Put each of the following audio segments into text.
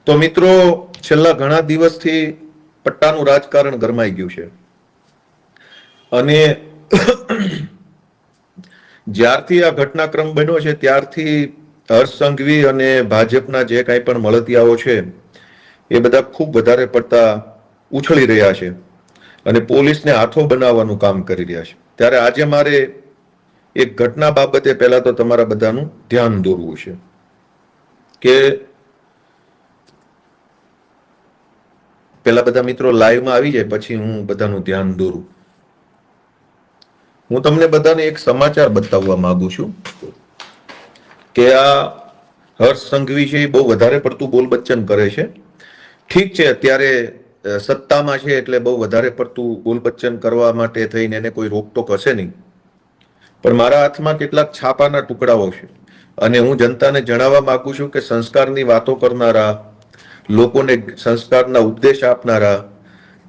તો મિત્રો, છેલ્લા ઘણા દિવસથી પટ્ટાનું રાજકારણ ગરમાઈ ગયું છે અને જ્યારથી આ ઘટનાક્રમ બન્યો છે ત્યારથી હર્ષ સંઘવી અને ભાજપના જે કાંઈ પણ મળતિયાઓ છે એ બધા ખૂબ વધારે પડતા ઉછળી રહ્યા છે અને પોલીસને હાથો બનાવવાનું કામ કરી રહ્યા છે. ત્યારે આજે મારે એક ઘટના બાબતે પહેલા તો તમારા બધાનું ધ્યાન દોરવું છે કે પેલા બધા મિત્રો લાઈવમાં આવી જાય પછી હું બધાનું ધ્યાન દોરું. હું તમને બધાને એક સમાચાર બતાવવા માંગુ છું કે આ હર્ષ સંઘવી છે એ બહુ વધારે પડતું બોલબચ્ચન કરે છે. ઠીક છે, અત્યારે સત્તામાં છે એટલે બહુ વધારે પડતું બોલબચ્ચન કરવા માટે થઈને એને કોઈ રોકટોક હશે નહીં, પણ મારા હાથમાં કેટલાક છાપાના ટુકડાઓ છે અને હું જનતાને જણાવવા માંગુ છું કે સંસ્કારની વાતો કરનારા, લોકોને સંસ્કારના ઉપદેશ આપનારા,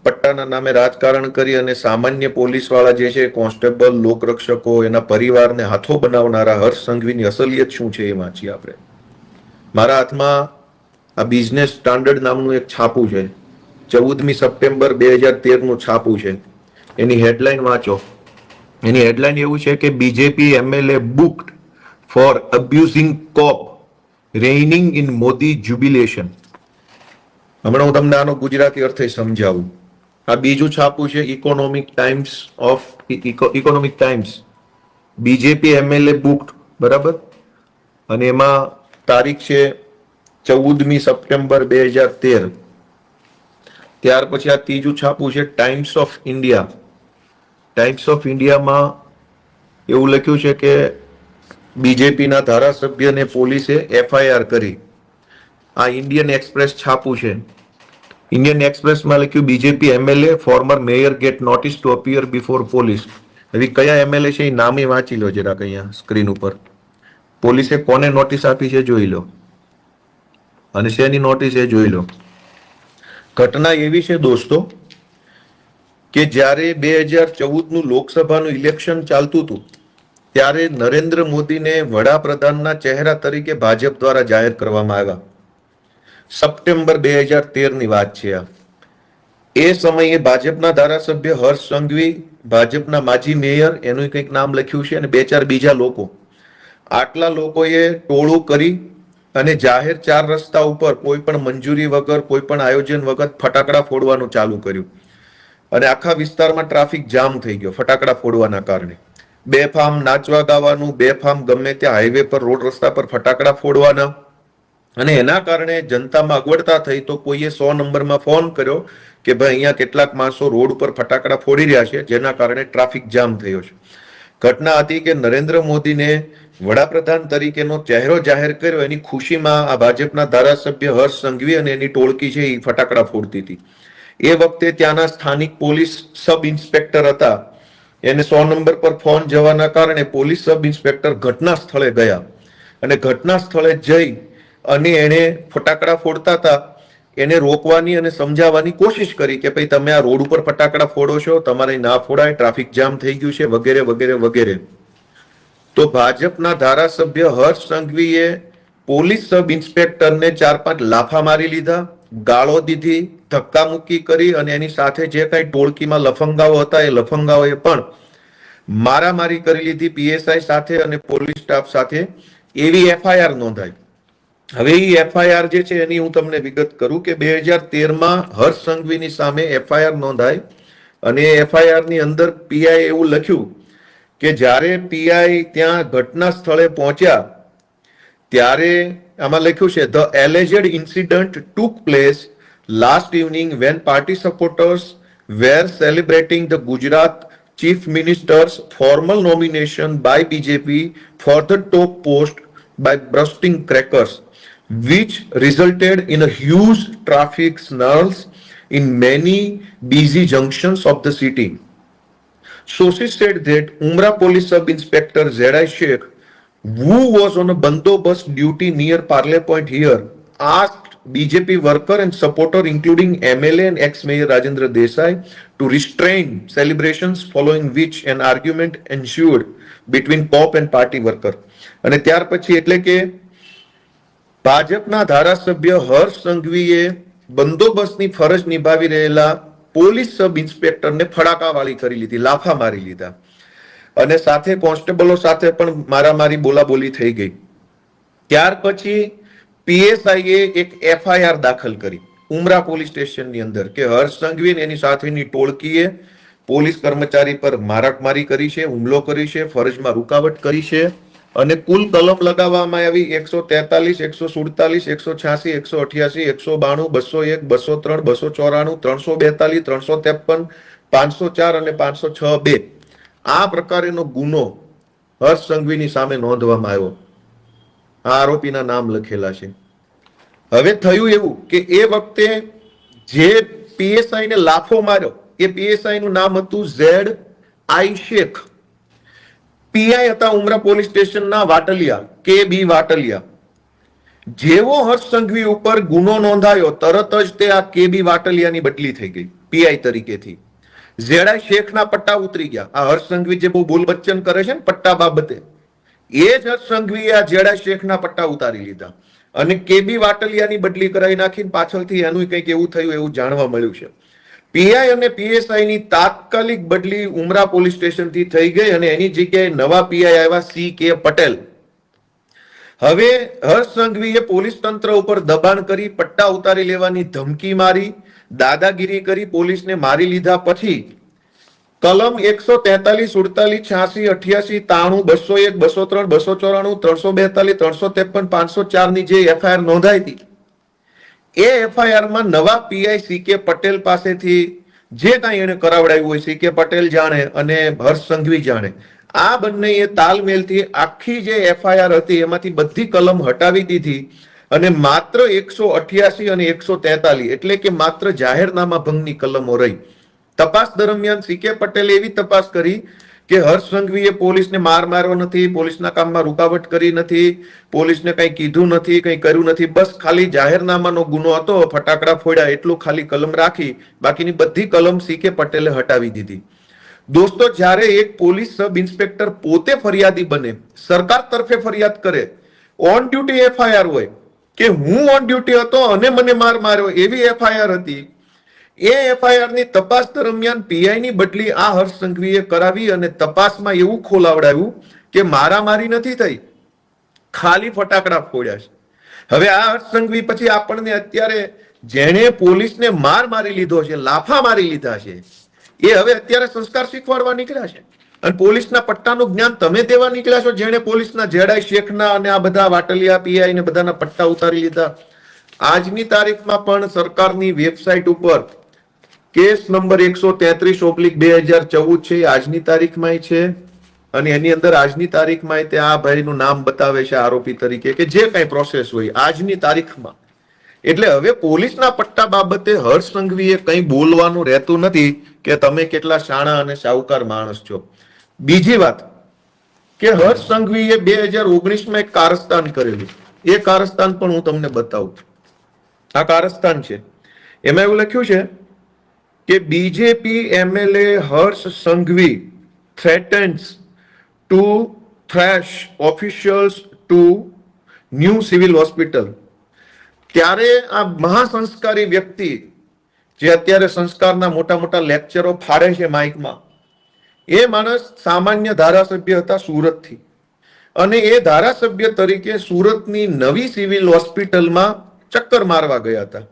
પટ્ટાના નામે રાજકારણ કરી અને સામાન્ય પોલીસવાળા જે છે, કોન્સ્ટેબલ, લોકરક્ષકો, એના પરિવારને હાથો બનાવનારા હર્ષ સંઘવીની અસલિયત શું છે એ વાંચીએ આપણે. મારા હાથમાં આ બિઝનેસ સ્ટાન્ડર્ડ નામનું એક છાપું છે, 14મી સપ્ટેમ્બર 2013 છાપું છે. એની હેડલાઇન વાંચો. એની હેડલાઇન એવું છે કે BJP MLA booked for abusing cop reigning in Modi jubilation. હમણાં હું તમને આનો ગુજરાતી અર્થ સમજાવું. આ બીજું છાપું છે economic times. BJP MLA booked, બરાબર, અને એમાં તારીખ છે 14મી સપ્ટેમ્બર 2013. ત્યાર પછી આ ત્રીજું છાપું છે times of India. Times of ઇન્ડિયામાં એવું લખ્યું છે કે બીજેપીના ધારાસભ્યને પોલીસે એફઆઈઆર કરી. આ ઇન્ડિયન એક્સપ્રેસ છાપું છે. ઇન્ડિયન એક્સપ્રેસમાં લખ્યું BJP MLA former mayor get notice to appear before police. હવે કયા એમએલએ છે એ નામે વાંચી લો જરાક અહીંયા સ્ક્રીન ઉપર. પોલીસે કોને નોટિસ આપી છે જોઈ લો અને શેની નોટિસ એ જોઈ લો. ઘટના એવી છે દોસ્તો કે જ્યારે 2014નું લોકસભાનું ઇલેક્શન ચાલતું હતું ત્યારે નરેન્દ્ર મોદીને વડાપ્રધાનના ચહેરા તરીકે ભાજપ દ્વારા જાહેર કરવામાં આવ્યા. સપ્ટેમ્બર 2013ની વાત છે આ. એ સમયે ભાજપના ધારાસભ્ય હર્ષ સંઘવી, ભાજપના માજી મેયર, એનું કંઈક નામ લખ્યું છે, અને 2-4 બીજા લોકો, આટલા લોકોએ ટોળું કરી અને જાહેર 4 રસ્તા ઉપર કોઈ પણ મંજૂરી વગર, કોઈ પણ આયોજન વગર ફટાકડા ફોડવાનું ચાલુ કર્યું અને આખા વિસ્તારમાં ટ્રાફિક જામ થઈ ગયો ફટાકડા ફોડવાના કારણે. બેફામ નાચવા ગાવાનું, બેફામ ગમે ત્યાં હાઈવે પર, રોડ રસ્તા પર ફટાકડા ફોડવાના, અને એના કારણે જનતામાં અગવડતા થઈ. તો કોઈએ 100 નંબરમાં ફોન કર્યો કે ભાઈ અહીંયા કેટલાક માણસો રોડ ઉપર ફટાકડા ફોડી રહ્યા છે, જેના કારણે ટ્રાફિક જામ થયો છે. ઘટના હતી કે નરેન્દ્ર મોદીને વડાપ્રધાન તરીકેનો ચહેરો જાહેર કર્યો, એની ખુશીમાં આ ભાજપના ધારાસભ્ય હર્ષ સંઘવી અને એની ટોળકી છે એ ફટાકડા ફોડતી હતી. એ વખતે ત્યાંના સ્થાનિક પોલીસ સબ ઇન્સ્પેક્ટર હતા, એને 100 નંબર પર ફોન જવાના કારણે પોલીસ સબ ઇન્સ્પેક્ટર ઘટના સ્થળે ગયા અને ઘટના સ્થળે જઈ અને એને ફટાકડા ફોડતા હતા એને રોકવાની અને સમજાવવાની કોશિશ કરી કે ભાઈ તમે આ રોડ ઉપર ફટાકડા ફોડો છો, તમારે ના ફોડાય, ટ્રાફિક જામ થઈ ગયું છે, વગેરે વગેરે વગેરે. તો ભાજપના ધારાસભ્ય હર્ષ સંઘવીએ પોલીસ સબ ઇન્સ્પેક્ટરને 4-5 લાફા મારી લીધા, ગાળો દીધી, ધક્કા મુક્કી કરી અને એની સાથે જે કઈ ટોળકીમાં લફંગાઓ હતા એ લફંગાઓએ પણ મારામારી કરી લીધી પીએસઆઈ સાથે અને પોલીસ સ્ટાફ સાથે. એવી એફઆઈઆર નોંધાઈ. હવે એ એફઆઈઆર જે છે એની હું તમને વિગત કરું કે 2013માં હર્ષ સંઘવીની સામે એફઆઈઆર નોંધાઈ અને એફઆઈઆર ની અંદર પીઆઈ એવું લખ્યું કે જ્યારે પીઆઈ ત્યાં ઘટના સ્થળે પહોંચ્યા ત્યારે આમાં લખ્યું છે the alleged incident took place last evening when party supporters were celebrating the Gujarat chief minister's formal nomination by BJP for the top post by bursting crackers, which resulted in a huge traffic snarls in many busy junctions of the city. Sources said that Umra Police Sub-Inspector Z.I. Sheikh, who was on a bandobast duty near Parle Point here, asked BJP worker and supporter including MLA and ex-mayor Rajendra Desai to restrain celebrations, following which an argument ensued between cop and party worker. અને ત્યાર પછી એટલે કે ભાજપના ધારાસભ્ય હર્ષ સંઘવીએ બંદોબસ્તની ફરજ નિભાવી રહેલા પોલીસ સબ ઇન્સ્પેક્ટરને ફડાકાવાળી કરી લીધી, લાફા મારી લીધા અને સાથે કોન્સ્ટેબલો સાથે પણ મારામારી બોલાબોલી થઈ ગઈ. ત્યાર પછી પીએસઆઈએ એક એફઆઈઆર દાખલ કરી ઉમરા પોલીસ સ્ટેશનની અંદર કે હર્ષ સંઘવી એની સાથેની ટોળકીએ પોલીસ કર્મચારી પર મારામારી કરી છે, હુમલો કરી છે, ફરજમાં રૂકાવટ કરી છે અને કુલ કલમ લગાવવામાં આવી 143, 147, 186, 188, 192, 201, 203, 294, 342, 353, 504 અને 506(2). આ પ્રકારેનો ગુનો હર્ષ સંઘવીની સામે નોંધવામાં આવ્યો. આ આરોપીના નામ લખેલા છે. હવે થયું એવું કે એ વખતે જે પીએસઆઈ ને લાફો માર્યો એ પીએસઆઈ નું નામ હતું ZI શેખ. પીઆઈ હતા ઉમરા પોલીસ સ્ટેશનના વાટલિયા, KB વાટલિયા. જેવો હર્ષ સંઘવી ઉપર ગુનો નોંધાયો તરત જ તે આ KB વાટલિયાની બદલી થઈ ગઈ પીઆઈ તરીકેથી. ZI શેખના પટ્ટા ઉતરી ગયા. આ હર્ષ સંઘવી જે બહુ બોલ બચ્ચન કરે છે ને પટ્ટા બાબતે, એ જ હર્ષ સંઘવીએ આ ZI શેખના પટ્ટા ઉતારી લીધા અને KB વાટલિયાની બદલી કરાવી નાખીને પાછળથી એનું કંઈક એવું થયું એવું જાણવા મળ્યું છે. પીઆઈ અને પીએસઆઈ ની તાત્કાલિક બદલી ઉમરા પોલીસ સ્ટેશનથી થઈ ગઈ અને એની જગ્યાએ નવા પીઆઈ આવ્યા CK પટેલ. હવે હર્ષ સંઘવીએ પોલીસ તંત્ર ઉપર દબાણ કરી પટ્ટા ઉતારી લેવાની ધમકી મારી, દાદાગીરી કરી, પોલીસને મારી લીધા પછી કલમ 143, 48, 86, 88, 93, 201, 203, 294, 342, 353, 504 ની જે એફઆઈઆર નોંધાઈ હતી એ એફઆઈઆર માં નવા પીઆઈ CK પટેલ પાસેથી જે કાંઈ એને કરાવડાવ્યું હોય CK પટેલ જાણે અને હર્ષ સંઘવી જાણે, આ બંનેએ તાલમેલથી આખી જે એફઆઈઆર હતી એમાંથી બધી કલમ હટાવી દીધી અને માત્ર 188 અને 143 એટલે કે માત્ર જાહેરનામા ભંગની કલમો રહી. તપાસ દરમિયાન CK પટેલે એવી તપાસ કરી કે હર્ષ સંઘવીએ પોલીસને માર માર્યો નથી, પોલીસના કામમાં રૂકાવટ કરી નથી, પોલીસને કંઈ કીધું નથી, કંઈ કર્યું નથી, બસ ખાલી જાહેરનામાનો ગુનો હતો, ફટાકડા ફોડ્યા એટલું ખાલી કલમ રાખી, બાકીની બધી કલમ CK પટેલે હટાવી દીધી. દોસ્તો, જ્યારે એક પોલીસ સબ ઇન્સ્પેક્ટર પોતે ફરિયાદી બને, સરકાર તરફે ફરિયાદ કરે, ઓન ડ્યુટી એફઆઈઆર હોય કે હું ઓન ડ્યુટી હતો અને મને માર માર્યો એવી એફઆઈઆર હતી, એ એફઆઈઆર ની તપાસ દરમિયાન પીઆઈ ની બદલી આ હર્ષ સંઘવીએ કરાવી અને તપાસમાં એવું ખોલાવડાવ્યું કે મારામારી નથી થઈ, ખાલી ફટાકડા ફોડ્યા છે. હવે આ હર્ષ સંઘવી પછી આપણને અત્યારે જેણે પોલીસને માર મારી લીધો છે, લાફા મારી લીધા છે, એ હવે અત્યારે સંસ્કાર શીખવાડવા નીકળ્યા છે અને પોલીસના પટ્ટાનું જ્ઞાન તમે દેવા નીકળ્યા છો, જેણે પોલીસના ZI શેખના અને આ બધા વાટલિયા પીઆઈ ને બધાના પટ્ટા ઉતારી લીધા. આજની તારીખમાં પણ સરકારની વેબસાઇટ ઉપર કેસ નંબર 133/2014 છે, આજની તારીખમાં છે અને એની અંદર આજની તારીખમાં તે આ ભાઈનું નામ બતાવે છે આરોપી તરીકે કે જે કઈ પ્રોસેસ હોય આજની તારીખમાં. એટલે હવે પોલીસના પટ્ટા બાબતે હર્ષ સંઘવીએ કંઈ બોલવાનું રહેતું નથી કે તમે કેટલા શાણા અને સાહુકાર માણસ છો. બીજી વાત કે હર્ષ સંઘવીએ 2019માં એક કારસ્તાન કરેલું, એ કારસ્તાન પણ હું તમને બતાવું. આ કારસ્તાન છે, એમાં એવું લખ્યું છે કે BJP MLA Harsh Sanghavi threatens to thrash officials to new civil hospital. ત્યારે આ મહાસંસ્કારી વ્યક્તિ જે અત્યારે સંસ્કારના મોટા મોટા લેક્ચરો ફાડે છે માઇકમાં, એ માણસ સામાન્ય ધારાસભ્ય હતા સુરતથી અને એ ધારાસભ્ય તરીકે સુરતની નવી સિવિલ હોસ્પિટલમાં ચક્કર મારવા ગયા હતા.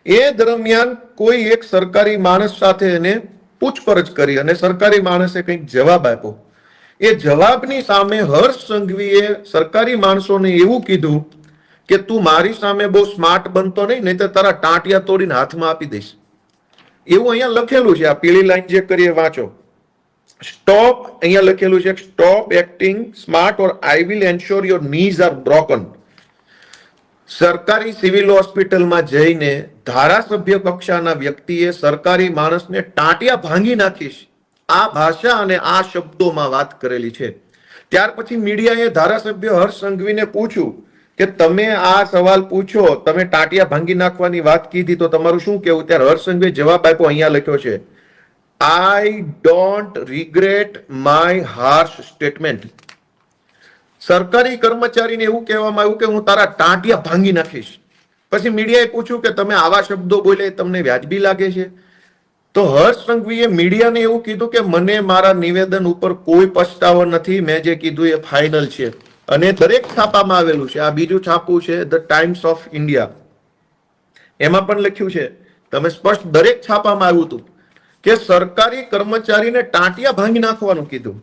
એ દરમિયાન કોઈ એક સરકારી માણસ સાથે એને પૂછપરછ કરી અને સરકારી માણસે કંઈક જવાબ આપ્યો. એ જવાબની સામે હર્ષ સંઘવીએ સરકારી માણસોને એવું કીધું કે તું મારી સામે બહુ સ્માર્ટ બનતો નહીં તો તારા ટાંટિયા તોડીને હાથમાં આપી દઈશ. એવું અહીંયા લખેલું છે, આ પીળી લાઈન જે કરીએ વાંચો. સ્ટોપ, અહીંયા લખેલું છે stop acting smart or I will ensure your knees are broken. સરકારી સિવિલ હોસ્પિટલમાં જઈને ધારાસભ્ય કક્ષાના વ્યક્તિએ સરકારી માણસને ટાંટિયા ભાંગી નાખીશ, આ ભાષા અને આ શબ્દોમાં વાત કરેલી છે. ત્યાર પછી મીડિયાએ ધારાસભ્ય હર્ષ સંઘવીને પૂછ્યું કે તમે આ સવાલ પૂછો, તમે ટાંટિયા ભાંગી નાખવાની વાત કીધી તો તમારું શું કેવું? ત્યારે હર્ષ સંઘવીએ જવાબ આપ્યો, અહીંયા લખ્યો છે, I don't regret my harsh statement. સરકારી કર્મચારીને એવું કહેવામાં આવ્યું કે હું તારા ટાંટિયા ભાંગી નાખીશ. પછી મીડિયાએ પૂછ્યું કે તમે આવા શબ્દો બોલે તમને વ્યાજબી લાગે છે? તો હર્ષ સંઘવીએ મીડિયાને એવું કીધું કે મને મારા નિવેદન ઉપર કોઈ પછતાવો નથી, મેં જે કીધું એ ફાઇનલ છે. અને દરેક છાપામાં આવેલું છે. આ બીજું છાપું છે ધ ટાઈમ્સ ઓફ ઇન્ડિયા, એમાં પણ લખ્યું છે, તમે સ્પષ્ટ દરેક છાપામાં આવ્યું હતું કે સરકારી કર્મચારીને ટાંટિયા ભાંગી નાખવાનું કીધું.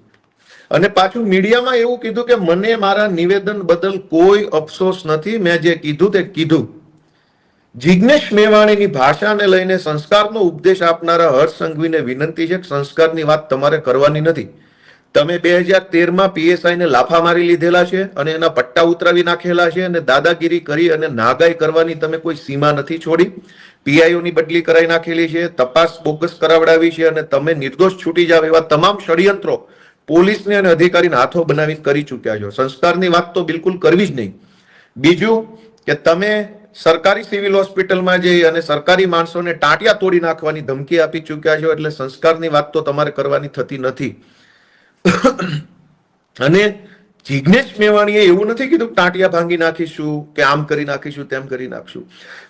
અને પાછું મીડિયામાં એવું કીધું કે મને મારા નિવેદન બદલ કોઈ અફસોસ નથી, મેં જે કીધું તે કીધું. જિગ્નેશ મેવાણીની ભાષાને લઈને સંસ્કારનો ઉપદેશ આપનારા હર્ષ સંઘવીને વિનંતી છે કે સંસ્કારની વાત તમારે કરવાની નથી. તમે 2013માં પીએસઆઈને લાફા મારી લીધેલા છે અને એના પટ્ટા ઉતરાવી નાખેલા છે અને દાદાગીરી કરી અને નાગાઈ કરવાની તમે કોઈ સીમા નથી છોડી. પીઆઈઓની બદલી કરાવી નાખેલી છે, તપાસ બોગસ કરાવડાવી છે અને તમે નિર્દોષ છૂટી જાવ એવા તમામ ષડયંત્રો પોલીસને અને અધિકારીને હાથો બનાવી કરી ચૂક્યા છો. સંસ્કારની વાત તો બિલકુલ કરવી જ નહીં. બીજું કે તમે સરકારી સિવિલ હોસ્પિટલમાં જઈ અને સરકારી માણસોને ટાંટિયા તોડી નાખવાની ધમકી આપી ચૂક્યા છો, એટલે સંસ્કારની વાત તો તમારે કરવાની થતી નથી. અને જિગ્નેશ મેવાણીએ એવું નથી કીધું ટાંટિયા ભાંગી નાખીશું કે આમ કરી નાખીશું તેમ કરી નાખશું.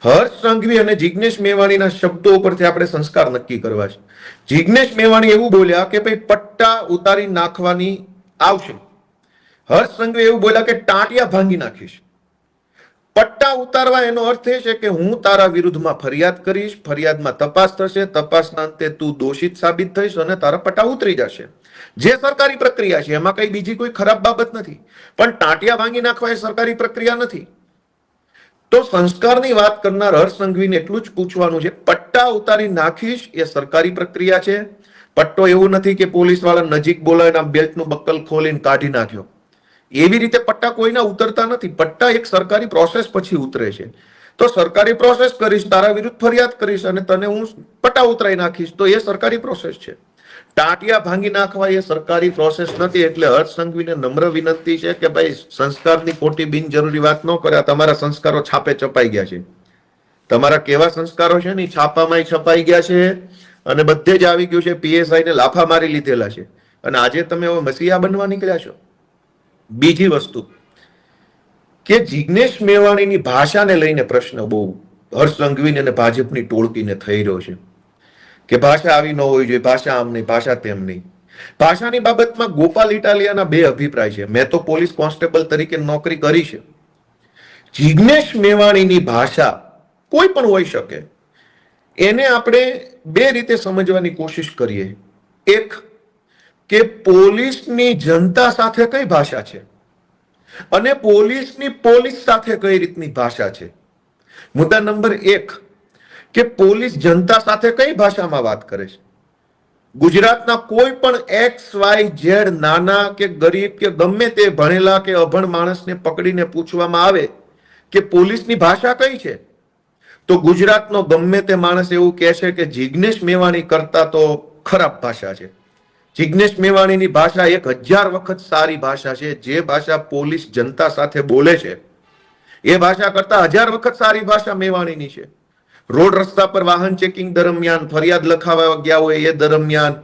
હર્ષ સંઘવી અને જિગ્નેશ મેવાણીના શબ્દો ઉપરથી આપણે સંસ્કાર નક્કી કરવા છે. જિગ્નેશ મેવાણી એવું બોલ્યા કે ભાઈ પટ્ટા ઉતારી નાખવાની આવશે. હર્ષ સંઘવી એવું બોલ્યા કે ટાંટિયા ભાંગી નાખીશ. પટ્ટા ઉતારવા એનો અર્થ એ છે કે હું તારા વિરુદ્ધમાં ફરિયાદ કરીશ, ફરિયાદમાં તપાસ થશે, તપાસના અંતે તું દોષિત સાબિત થઈશ અને તારા પટ્ટા ઉતરી જશે. જે સરકારી પ્રક્રિયા છે એમાં કઈ બીજી કોઈ ખરાબ બાબત નથી, પણ ટાંટિયા ભાંગી નાખવા એ સરકારી પ્રક્રિયા નથી. તો સંસ્કારની વાત કરનાર હર્ષ સંઘવીને એટલું જ પૂછવાનું છે, પટ્ટા ઉતારી નાખીશ એ સરકારી પ્રક્રિયા છે. પટ્ટો એવું નથી કે પોલીસ વાળા નજીક બોલાવીને બેલ્ટનું બક્કલ ખોલીને કાઢી નાખ્યો. એવી રીતે પટ્ટા કોઈના ઉતરતા નથી. પટ્ટા એક સરકારી પ્રોસેસ પછી ઉતરે છે. તો સરકારી પ્રોસેસ કરીશ, તારા વિરુદ્ધ ફરિયાદ કરીશ અને તને હું પટ્ટા ઉતરાઈ નાખીશ, તો એ સરકારી પ્રોસેસ છે. ટાંટિયા ભાંગી નાખવા એ સરકારી પ્રોસેસ નથી. એટલે હર્ષ સંઘવીને નમ્ર વિનંતી છે કે ભાઈ સંસ્કારની ખોટી બિનજરૂરી વાત ન કરે. તમારા સંસ્કારો છાપે છપાઈ ગયા છે. તમારા કેવા સંસ્કારો છે ને છાપામાં છપાઈ ગયા છે અને બધે જ આવી ગયું છે. પીએસઆઈ ને લાફા મારી લીધેલા છે અને આજે તમે હવે મસીહા બનવા નીકળ્યા છો. બીજી વસ્તુ કે જિગ્નેશ મેવાણીની ભાષાને લઈને પ્રશ્ન બહુ હર્ષ સંઘવીને અને ભાજપની ટોળકીને થઈ રહ્યો છે કે ભાષા આવી ન હોવી જોઈએ, ભાષા આમ નહીં, ભાષા તેમ નહીં. ભાષાની બાબતમાં ગોપાલ ઇટાલિયાના બે અભિપ્રાય છે. મેં તો પોલીસ કોન્સ્ટેબલ તરીકે નોકરી કરી છે. જિગ્નેશ મેવાણીની ભાષા કોઈ પણ હોઈ શકે, એને આપણે બે રીતે સમજવાની કોશિશ કરીએ. એક કે પોલીસની જનતા સાથે કઈ ભાષા છે અને પોલીસની પોલીસ સાથે કઈ રીતની ભાષા છે. મુદ્દા નંબર 1 કે પોલીસ જનતા સાથે કઈ ભાષામાં વાત કરે છે. ગુજરાતના કોઈ પણ XYZ નાના કે ગરીબ કે ગમે તે ભણેલા કે અભણ માણસને પકડીને પૂછવામાં આવે કે પોલીસની ભાષા કઈ છે, તો ગુજરાતનો ગમે તે માણસ એવું કહે છે કે જિગ્નેશ મેવાણી કરતા તો ખરાબ ભાષા છે. જિગ્નેશ મેવાણીની ભાષા 1000 વખત સારી ભાષા છે. જે ભાષા પોલીસ જનતા સાથે બોલે છે એ ભાષા કરતા 1000 વખત સારી ભાષા મેવાણીની છે. રોડ રસ્તા પર વાહન ચેકિંગ દરમિયાન, ફરિયાદ લખાવા ગયા હોય એ દરમિયાન,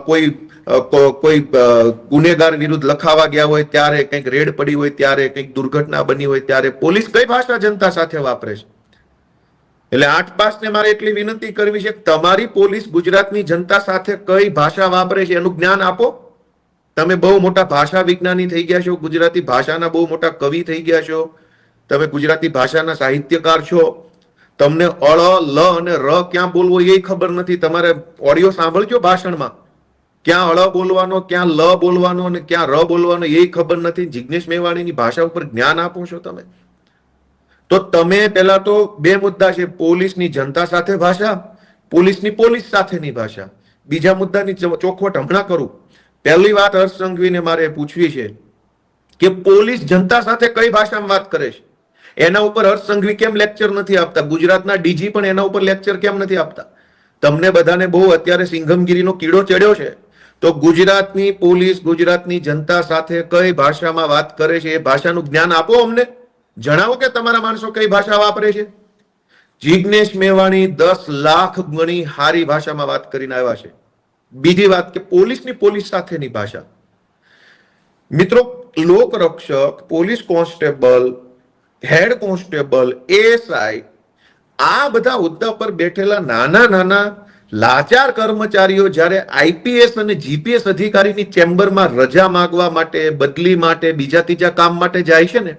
કોઈ ગુનેગાર વિરુદ્ધ લખાવા ગયા હોય ત્યારે, કંઈક રેડ પડી હોય ત્યારે, કંઈક દુર્ઘટના બની હોય ત્યારે પોલીસ કઈ ભાષા જનતા સાથે વાપરે છે. એટલે 8 પાસને મારે એટલી વિનંતી કરવી છે કે તમારી પોલીસ ગુજરાતની જનતા સાથે કઈ ભાષા વાપરે છે એનું જ્ઞાન આપો. તમે બહુ મોટા ભાષા વિજ્ઞાની થઈ ગયા છો, ગુજરાતી ભાષાના બહુ મોટા કવિ થઈ ગયા છો, તમે ગુજરાતી ભાષાના સાહિત્યકાર છો. તમને અળ, લ અને ર ક્યાં બોલવો એ ખબર નથી. તમારે ઓડિયો સાંભળજો ભાષણમાં, ક્યાં અળ બોલવાનો, ક્યાં લ બોલવાનો અને ક્યાં ર બોલવાનો એ ખબર નથી. જિગ્નેશ મેવાણીની ભાષા ઉપર જ્ઞાન આપો છો તમે. તો તમે પહેલા તો બે મુદ્દા છે, પોલીસની જનતા સાથે ભાષા, પોલીસની પોલીસ સાથેની ભાષા. બીજા મુદ્દાની ચોખવટ હમણાં કરું. પહેલી વાત હર્ષ સંઘવીને મારે પૂછવી છે કે પોલીસ જનતા સાથે કઈ ભાષામાં વાત કરે છે. એના ઉપર હર્ષ સંઘવી કેમ લેક્ચર નથી આપતા? ગુજરાતના ડીજી પણ એના ઉપર લેક્ચર કેમ નથી આપતા? તમને બધાને બહુ અત્યારે સિંઘમગીરીનો કીડો ચડ્યો છે. તો ગુજરાતની પોલીસ ગુજરાતની જનતા સાથે કઈ ભાષામાં વાત કરે છે એ ભાષાનું જ્ઞાન આપો અમને. જણાવો કે તમારા માણસો કઈ ભાષા વાપરે છે. જિગ્નેશ મેવાણી 10 લાખ ગણી હારી ભાષામાં વાત કરીને આવ્યા છે. બીજી વાત કે પોલીસની પોલીસ સાથેની ભાષા. મિત્રો, લોકરક્ષક, police constable, head constable, ASI, આ બધા હોદ્દા પર બેઠેલા નાના નાના લાચાર કર્મચારીઓ જ્યારે આઈપીએસ અને જીપીએસ અધિકારીની ચેમ્બરમાં રજા માંગવા માટે, બદલી માટે, બીજા ત્રીજા કામ માટે જાય છે ને,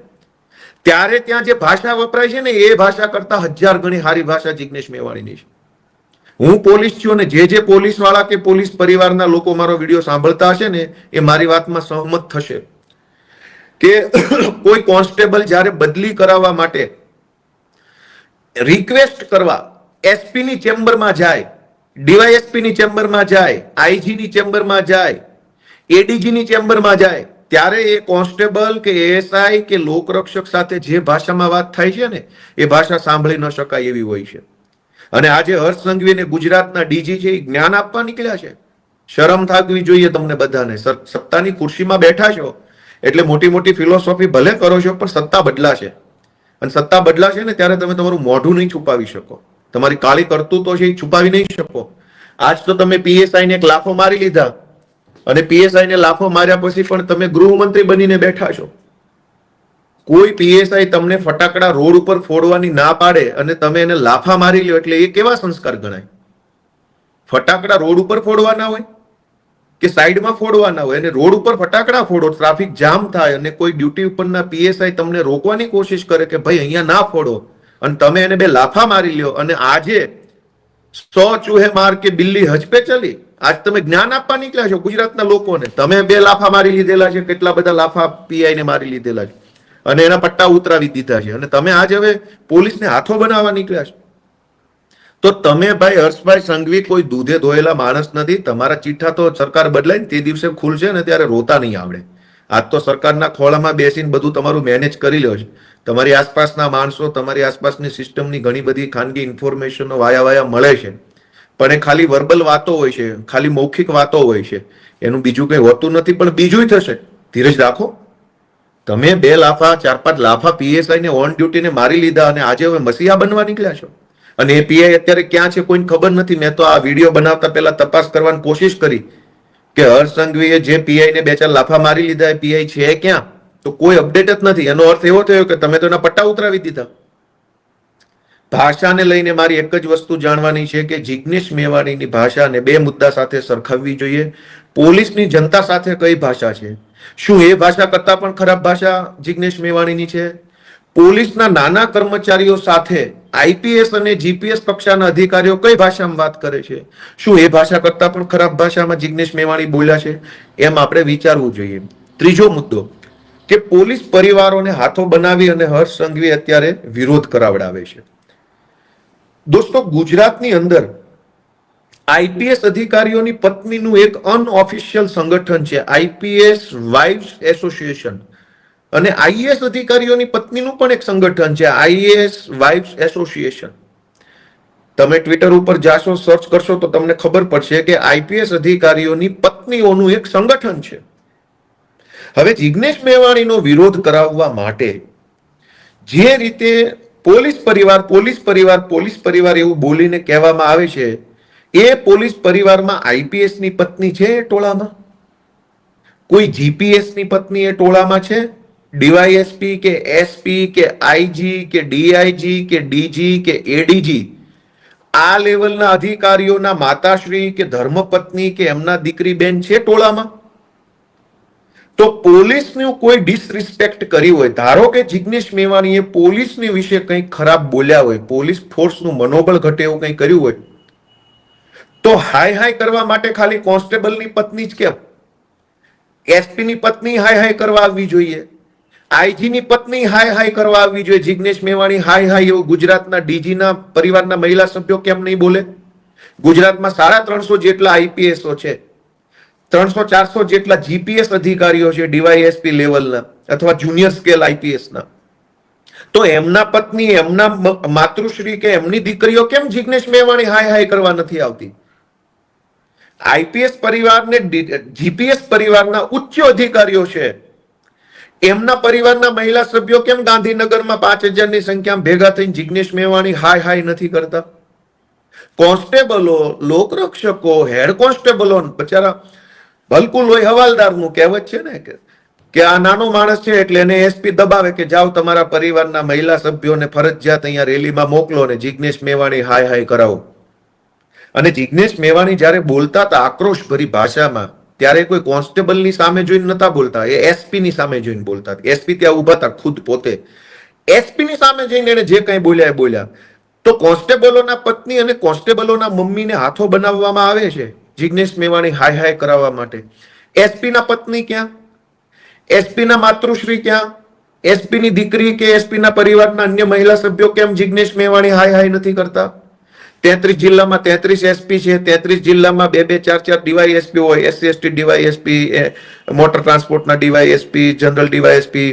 ત્યારે ત્યાં જે ભાષા વપરાય છે ને એ ભાષા કરતા 1000 ગણી સારી ભાષા જિગ્નેશ મેવાણીની છે. હું પોલીસ છું અને જે પોલીસ વાળા કે પોલીસ પરિવારના લોકો મારો વિડીયો સાંભળતા હશે ને એ મારી વાતમાં સહમત થશે કે કોઈ કોન્સ્ટેબલ જ્યારે બદલી કરાવવા માટે રિક્વેસ્ટ કરવા એસપી ની ચેમ્બરમાં જાય, ડીવાયએસપી ની ચેમ્બરમાં જાય, આઈજી ની ચેમ્બરમાં જાય, એડીજી ની ચેમ્બરમાં જાય, ત્યારે એ કોન્સ્ટેબલ કે એએસઆઈ કે લોકરક્ષક સાથે જે ભાષામાં વાત થાય છે ને એ ભાષા સાંભળી ન શકાય એવી હોય છે. અને આજે હર્ષ સંઘવી ને ગુજરાતના ડીજી છે એ જ્ઞાન આપવા નીકળ્યા છે. શરમ થાકવી જોઈએ તમને બધાને. સત્તાની ખુરશીમાં બેઠા છો એટલે મોટી મોટી ફિલોસોફી ભલે કરો છો પણ સત્તા બદલાશે, અને સત્તા બદલાશે ને ત્યારે તમે તમારું મોઢું નહીં છુપાવી શકો, તમારી કાળી કરતૂતો છે એ છુપાવી નહીં શકો. આજ તો તમે પીએસઆઈ ને એક લાફો મારી લીધા અને પીએસઆઈ ને લાફો માર્યા પછી પણ તમે ગૃહમંત્રી બનીને બેઠા છો. કોઈ પીએસઆઈ તમને ફટાકડા રોડ ઉપર ફોડવાની ના પાડે અને તમે એને લાફા મારી લ્યો એટલે એ કેવા સંસ્કાર ગણાય? ફટાકડા રોડ ઉપર ફોડવાના હોય કે સાઈડમાં ફોડવાના હોય? અને રોડ ઉપર ફટાકડા ફોડો, ટ્રાફિક જામ થાય અને કોઈ ડ્યુટી ઉપરના પીએસઆઈ તમને રોકવાની કોશિશ કરે કે ભાઈ અહીંયા ના ફોડો, અને તમે એને 2 લાફા મારી લ્યો. અને આજે 100 ચૂહે માર કે બિલ્લી હજ પે ચલી, આજ તમે જ્ઞાન આપવા નીકળ્યા છો ગુજરાતના લોકોને. તમે 2 લાફા મારી લીધેલા છે, કેટલા બધા લાફા પીઆઈ ને મારી લીધેલા છે અને એના પટ્ટા ઉતરાવી દીધા છે, અને તમે આજે હવે પોલીસને હાથો બનાવવા નીકળ્યા છો. તો તમે ભાઈ હર્ષભાઈ સંઘવી કોઈ દૂધે ધોયેલા માણસ નથી. તમારા ચીઠા તો સરકાર બદલાય ને તે દિવસે ખુલશે ને ત્યારે રોતા નહીં આવડે. આજ તો સરકારના ખોળામાં બેસીને બધું તમારું મેનેજ કરી લ્યો છે. તમારી આસપાસના માણસો, તમારી આસપાસની સિસ્ટમની ઘણી બધી ખાનગી ઇન્ફોર્મેશનો વાયા મળે છે, પણ એ ખાલી વર્બલ વાતો હોય છે, ખાલી મૌખિક વાતો હોય છે, એનું બીજું કંઈ હોતું નથી. પણ બીજું થશે, ધીરજ રાખો. તમે 2 લાફા 4-5 લાફા પીએસઆઈ ને ઓન ડ્યુટી ને મારી લીધા અને આજે હવે મસીહા બનવા નીકળ્યા છો. અને એ પીઆઈ અત્યારે ક્યાં છે કોઈને ખબર નથી. મેં તો આ વિડીયો બનાવતા પહેલા તપાસ કરવાની કોશિશ કરી કે હર્ષ સંઘવીએ જે પીઆઈ ને 2-4 લાફા મારી લીધા એ પીઆઈ છે ક્યાં, તો કોઈ અપડેટ જ નથી. એનો અર્થ એવો થયો કે તમે તો એના પટ્ટા ઉતરાવી દીધા. ભાષાને લઈને મારી એક જ વસ્તુ જાણવાની છે કે જિગ્નેશ મેવાણીની ભાષાને 2 મુદ્દા સાથે સરખાવવી જોઈએ. પોલીસની જનતા સાથે કઈ ભાષા છે? શું એ ભાષા કરતા પણ ખરાબ ભાષા જિગ્નેશ મેવાણીની છે? પોલીસના નાના કર્મચારીઓ સાથે આઈપીએસ અને જીપીએસ કક્ષાના અધિકારીઓ કઈ ભાષામાં વાત કરે છે? શું એ ભાષા કરતા પણ ખરાબ ભાષામાં જિગ્નેશ મેવાણી બોલ્યા છે? એમ આપણે વિચારવું જોઈએ. ત્રીજો મુદ્દો કે પોલીસ પરિવારોને હાથો બનાવી અને હર્ષ સંઘવી અત્યારે વિરોધ કરાવડાવે છે. દોસ્તો, ગુજરાતની અંદર આઈપીએસ અધિકારીઓની પત્નીનું એક અનઓફિશિયલ સંગઠન છે, આઈપીએસ વાઇવ્સ એસોસિએશન, અને આઈએએસ અધિકારીઓની પત્નીનું પણ એક સંગઠન છે, આઈએએસ વાઇવ્સ એસોસિએશન. તમે ટ્વિટર ઉપર જાશો, સર્ચ કરશો તો તમને ખબર પડશે કે આઈપીએસ અધિકારીઓની પત્નીઓનું એક સંગઠન છે. હવે જિગ્નેશ મેવાણીનો વિરોધ કરાવવા માટે જે રીતે પોલીસ પરિવાર એવું બોલીને કહેવામાં આવે છે, એ પોલીસ પરિવારમાં આઈપીએસ ની પત્ની છે એ ટોળામાં? કોઈ જીપીએસ ની પત્ની એ ટોળામાં છે? ડીવાયએસપી કે એસપી કે આઈજી કે ડીઆઈજી કે ડીજી કે એડીજી આ લેવલના અધિકારીઓના માતાશ્રી કે ધર્મપત્ની કે એમના દીકરી બેન છે ટોળામાં? તો પોલીસનું કોઈ ડિસરિસ્પેક્ટ કરી હોય, ધારો કે જિગ્નેશ મેવાણીએ પોલીસની વિશે કંઈક ખરાબ બોલ્યા હોય, પોલીસ ફોર્સનું મનોબળ ઘટે એવું કંઈ કર્યું હોય, તો હાય કરવા માટે ખાલી કોન્સ્ટેબલની પત્ની જ કેમ? એસપી ની પત્ની હાય કરવા આવવી જોઈએ, આઈજી ની પત્ની હાય કરવા આવવી જોઈએ. જિગ્નેશ મેવાણી હાય એવું ગુજરાતના ડીજી ના પરિવારના મહિલા સભ્યો કેમ નહીં બોલે? ગુજરાતમાં 350 જેટલા આઈપીએસઓ છે, 300-400 જેટલા જીપીએસ અધિકારીઓ છે ડીવાયએસપી લેવલના અથવા જુનિયર સ્કેલ આઈપીએસ ના. તો એમના પત્ની, એમના માતૃશ્રી કે એમની દીકરીઓ કેમ જિગ્નેશ મેવાણી હાય કરવા નથી આવતી? આઈપીએસ પરિવારને જીપીએસ પરિવારના ઉચ્ચ અધિકારીઓ છે, એમના પરિવારના મહિલા સભ્યો કેમ ગાંધીનગરમાં 5000 ની સંખ્યામાં ભેગા થઈને જિગ્નેશ મેવાણી હાય નથી કરતા? કોન્સ્ટેબલો, લોકરક્ષકો, હેડ કોન્સ્ટેબલો બચારા ભલકુલ હોય હવાલદારનું કહેવત છે ને કે કે આ નાનો માણસ છે એટલે એને એસપી દબાવે કે જાઓ તમારા પરિવારના મહિલા સભ્યોને ફરજિયાત અહીંયા રેલીમાં મોકલો અને જિજ્ઞેશ મેવાણી હાય હાય કરાવો. અને જિજ્ઞેશ મેવાણી જ્યારે બોલતા હતા આક્રોશભરી ભાષામાં, ત્યારે કોઈ કોન્સ્ટેબલની સામે જોઈને નતા બોલતા, એ એસપી ની સામે જોઈને બોલતા. એસપી ત્યાં ઉભા હતા ખુદ પોતે. એસપી ની સામે જઈને એને જે કંઈ બોલ્યા એ બોલ્યા. તો કોન્સ્ટેબલોના પત્ની અને કોન્સ્ટેબલોના મમ્મીને હાથો બનાવવામાં આવે છે જિજ્ઞેશ મેવાણી હાય હાય કરાવવા માટે. એસપી ના પત્ની ક્યાં? એસપી ના માતૃશ્રી ક્યાં? એસપી ની દીકરી કે એસપી ના પરિવારના અન્ય મહિલા સભ્યો કેમ જિજ્ઞેશ મેવાણી હાય હાય નથી કરતા? 33 જિલ્લામાં 33 એસપી છે, 33 જિલ્લામાં 2-2, 4-4 ડીવાયએસપી હોય, SC/ST ડીવાયએસપી, મોટર ટ્રાન્સપોર્ટના DYSP, general DYSP,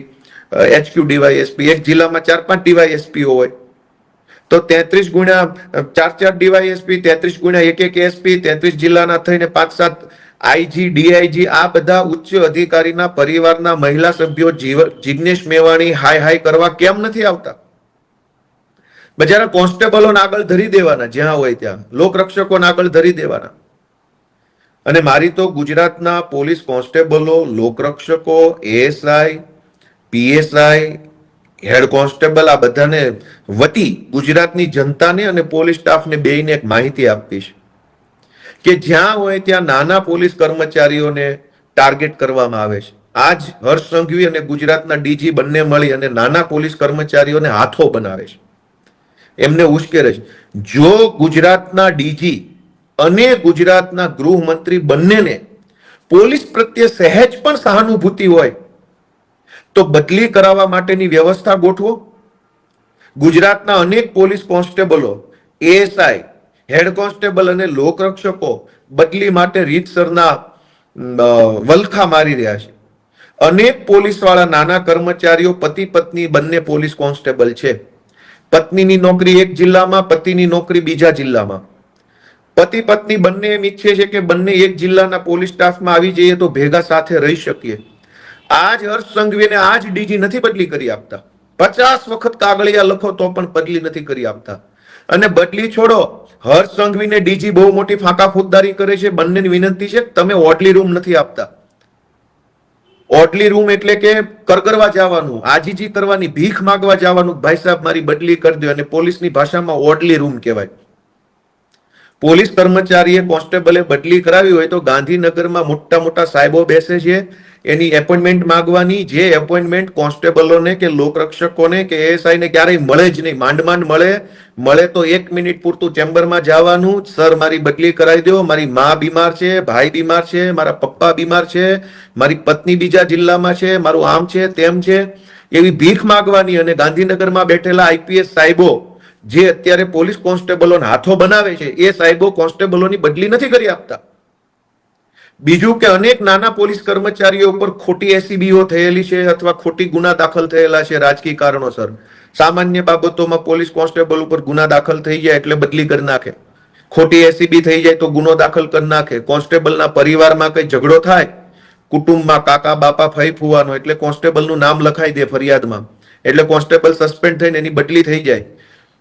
HQ DYSP, એક જિલ્લામાં 4-5 ડીવાયએસપી હોય. તો 33 ગુણ્યા 4-4 ડીવાયએસપી, 33 ગુણ્યા 1-1 એસપી, 33 જિલ્લાના થઈને 5-7 આઈજી, ડીઆઈજી, આ બધા ઉચ્ચ અધિકારીના પરિવારના મહિલા સભ્યો જિજ્ઞેશ મેવાણી હાય હાય કરવા કેમ નથી આવતા? બજારા કોન્સ્ટેબલોને આગળ ધરી દેવાના, જ્યાં હોય ત્યાં લોકરક્ષકોને આગળ ધરી દેવાના. અને મારી તો ગુજરાતના પોલીસ કોન્સ્ટેબલો, લોકરક્ષકો, એએસઆઈ, પીએસઆઈ, હેડ કોન્સ્ટેબલ, આ બધાને વતી ગુજરાતની જનતાને અને પોલીસ સ્ટાફને બેયને એક માહિતી આપવી છે કે જ્યાં હોય ત્યાં નાના પોલીસ કર્મચારીઓને ટાર્ગેટ કરવામાં આવે છે. આજ હર્ષ સંઘવી અને ગુજરાતના ડીજી બંને મળી અને નાના પોલીસ કર્મચારીઓને હાથો બનાવે છે, એમને ઉશ્કેરે છે. જો ગુજરાતના ડીજી અને ગુજરાતના ગૃહમંત્રી બંનેને પોલીસ પ્રત્યે સહેજ પણ સહાનુભૂતિ હોય તો બદલી કરાવવા માટેની વ્યવસ્થા ગોઠવો. ગુજરાતના અનેક પોલીસ કોન્સ્ટેબલો, એએસઆઈ, હેડ કોન્સ્ટેબલ અને લોકરક્ષકો બદલી માટે રીતસરના વલખા મારી રહ્યા છે. અનેક પોલીસ વાળા નાના કર્મચારીઓ પતિ પત્ની બંને પોલીસ કોન્સ્ટેબલ છે. પત્નીની નોકરી એક જિલ્લામાં, પતિની નોકરી બીજા જિલ્લામાં. પતિ પત્ની બંને એમ ઈચ્છે છે કે બંને એક જિલ્લાના પોલીસ સ્ટાફમાં આવી જઈએ તો ભેગા સાથે રહી શકીએ. આજ હર્ષ સંઘવીને આજ ડીજી નથી બદલી કરી આપતા. 50 વખત કાગળિયા લખો તો પણ બદલી નથી કરી આપતા. અને બદલી છોડો, હર્ષ સંઘવીને ડીજી બહુ મોટી ફાંકા ફોજદારી કરે છે. બંનેની વિનંતી છે તમે ઓડલી રૂમ નથી આપતા. ઓડલી રૂમ એટલે કે કરગરવા જવાનું, આજીજી કરવાની, ભીખ માંગવા જવાનું, ભાઈ સાહેબ મારી બદલી કરી દો. અને પોલીસની ભાષામાં ઓડલી રૂમ કહેવાય. પોલીસ કર્મચારીએ કોન્સ્ટેબલે બદલી કરાવી હોય તો ગાંધીનગરમાં મોટા મોટા સાહેબો બેસે છે, એની એપોઇન્ટમેન્ટ માંગવાની. જે એપોઇન્ટમેન્ટ કોન્સ્ટેબલોને કે લોકરક્ષકોને કે એએસઆઈ ને ક્યારેય મળે જ નહીં, માંડ માંડ મળે તો 1 મિનિટ પૂરતું ચેમ્બરમાં જવાનું, સર મારી બદલી કરાવી દો, મારી મા બીમાર છે, ભાઈ બીમાર છે, મારા પપ્પા બીમાર છે, મારી પત્ની બીજા જિલ્લામાં છે, મારું આમ છે તેમ છે, એવી ભીખ માંગવાની. અને ગાંધીનગરમાં બેઠેલા આઈપીએસ સાહેબો જે અત્યારે પોલીસ કોન્સ્ટેબલોને હાથો બનાવે છે, એ સાહેબો કોન્સ્ટેબલોની બદલી નથી કરી આપતા. બીજું કે અનેક નાના પોલીસ કર્મચારીઓ ઉપર ખોટી એસીબીઓ થયેલી છે અથવા ખોટી ગુના દાખલ થયેલા છે રાજકીય કારણોસર. સામાન્ય બાબતોમાં પોલીસ કોન્સ્ટેબલ ઉપર ગુના દાખલ થઈ જાય એટલે બદલી કરી નાખે. ખોટી એસીબી થઈ જાય તો ગુનો દાખલ કરી નાખે. કોન્સ્ટેબલના પરિવારમાં કઈ ઝઘડો થાય, કુટુંબમાં કાકા બાપા ફઈ ફુવાનો, એટલે કોન્સ્ટેબલનું નામ લખાઈ દે ફરિયાદમાં, એટલે કોન્સ્ટેબલ સસ્પેન્ડ થઈને એની બદલી થઈ જાય.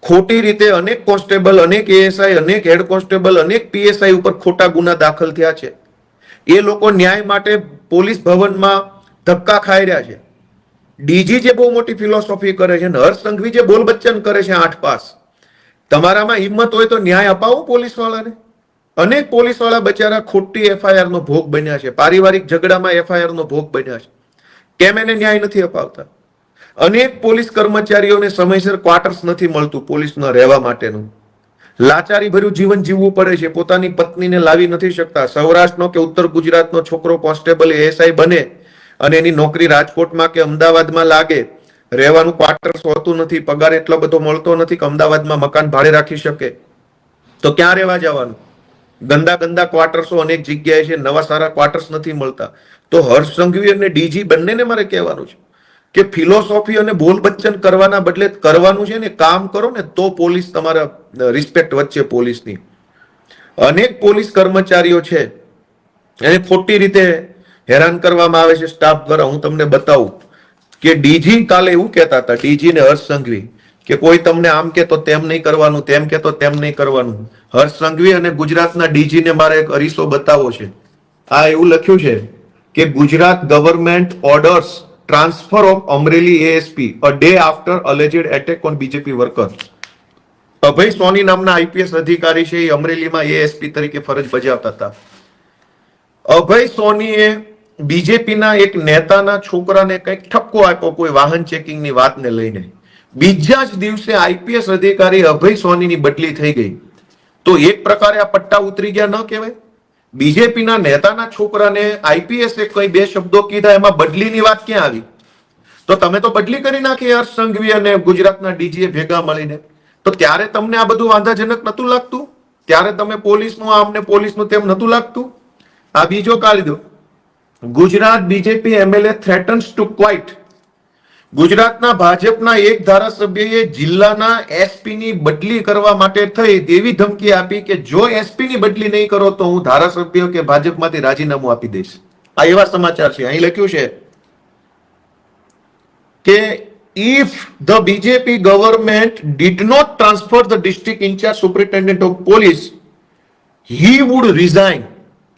ખોટી રીતે અનેક કોન્સ્ટેબલ, અનેક એએસઆઈ, અનેક હેડ કોન્સ્ટેબલ, અનેક પીએસઆઈ ઉપર ખોટા ગુના દાખલ થયા છે. એ લોકો ન્યાય માટે પોલીસ ભવનમાં ધક્કા ખાઈ રહ્યા છે. ડીજી જે બહુ મોટી ફિલોસોફી કરે છે, હર્ષ સંઘવી જે બોલ બચ્ચન કરે છે 8 પાસ, તમારામાં હિંમત હોય તો ન્યાય અપાવો પોલીસ વાળાને. અનેક પોલીસ વાળા બચારા ખોટી એફઆઈઆર નો ભોગ બન્યા છે, પારિવારિક ઝઘડામાં એફઆઈઆર નો ભોગ બન્યા છે. કેમ એને ન્યાય નથી અપાવતા? અનેક પોલીસ કર્મચારીઓને સમયસર ક્વાર્ટર્સ નથી મળતું પોલીસમાં રહેવા માટેનું. લાચારી ભર્યું જીવન જીવવું પડે છે, પોતાની પત્નીને લાવી નથી શકતા. સૌરાષ્ટ્રનો કે ઉત્તર ગુજરાતનો છોકરો કોન્સ્ટેબલ એએસઆઈ બને અને એની નોકરી રાજકોટમાં કે અમદાવાદમાં લાગે, રહેવાનું ક્વાર્ટર્સ હોતું નથી, પગાર એટલો બધો મળતો નથી કે અમદાવાદમાં મકાન ભાડે રાખી શકે, તો ક્યાં રહેવા જવાનું? ગંદા ગંદા ક્વાર્ટર્સો અનેક જગ્યાએ છે, નવા સારા ક્વાર્ટર્સ નથી મળતા. તો હર્ષ સંઘવી અને ડીજી બંનેને મારે કહેવાનું છે કે ફિલોસોફી અને બોલ બચ્ચન કરવાના બદલે કરવાનું છે ને કામ કરો ને, તો પોલીસ તમારા રિસ્પેક્ટ વચ્ચે પોલીસની. અનેક પોલીસ કર્મચારીઓ છે એને ખોટી રીતે હેરાન કરવામાં આવે છે સ્ટાફ દ્વારા. હું તમને બતાવું કે ડીજી કાલે એવું કહેતા હતા, ડીજી ને હર્ષ સંઘવી, કે કોઈ તમને આમ કે તો તેમ નહીં કરવાનું, તેમ કે તો તેમ નહીં કરવાનું. હર્ષ સંઘવી અને ગુજરાતના ડીજી ને મારે એક અરીસો બતાવો છે. આ એવું લખ્યું છે કે Gujarat government orders transfer of Amreli ASP a day after alleged attack on BJP worker. Abhay Soni નામના આઈપીએસ અધિકારી છે, એ અમરેલીમાં એએસપી તરીકે ફરજ બજાવતા હતા. અભય સોનીએ બીજેપીના એક નેતાના છોકરાને કંઈક ઠપકો આપ્યો કોઈ વાહન ચેકિંગની વાતને લઈને. બીજા જ દિવસે આઈપીએસ અધિકારી અભય સોનીની બદલી થઈ ગઈ. તો એક પ્રકારે આ પટ્ટા ઉતરી ગયા ન કહેવાય? બીજેપીના નેતાના છોકરાને આઈપીએસે કઈ બે શબ્દો કીધા, એમાં બદલીની વાત ક્યાં આવી? તો તમે તો બદલી કરી નાખી હર્ષ સંઘવી અને ગુજરાતના ડીજીએ ભેગા મળીને. તો ત્યારે તમને આ બધું વાંધાજનક નતું લાગતું? ત્યારે તમે પોલીસનું આમને પોલીસનું તેમ નતું લાગતું? આ બીજો કાઢી દો. Gujarat BJP MLA threatens to quit. ગુજરાતના ભાજપના એક ધારાસભ્યએ જિલ્લાના એસપીની બદલી કરવા માટે થઈ એવી ધમકી આપી કે જો એસપીની બદલી નહીં કરો તો હું ધારાસભ્ય કે ભાજપમાંથી રાજીનામું આપી દઈશ. આ એવા સમાચાર છે. અહીં લખ્યું છે કે if the BJP government did not transfer the district in charge superintendent of police, he would resign.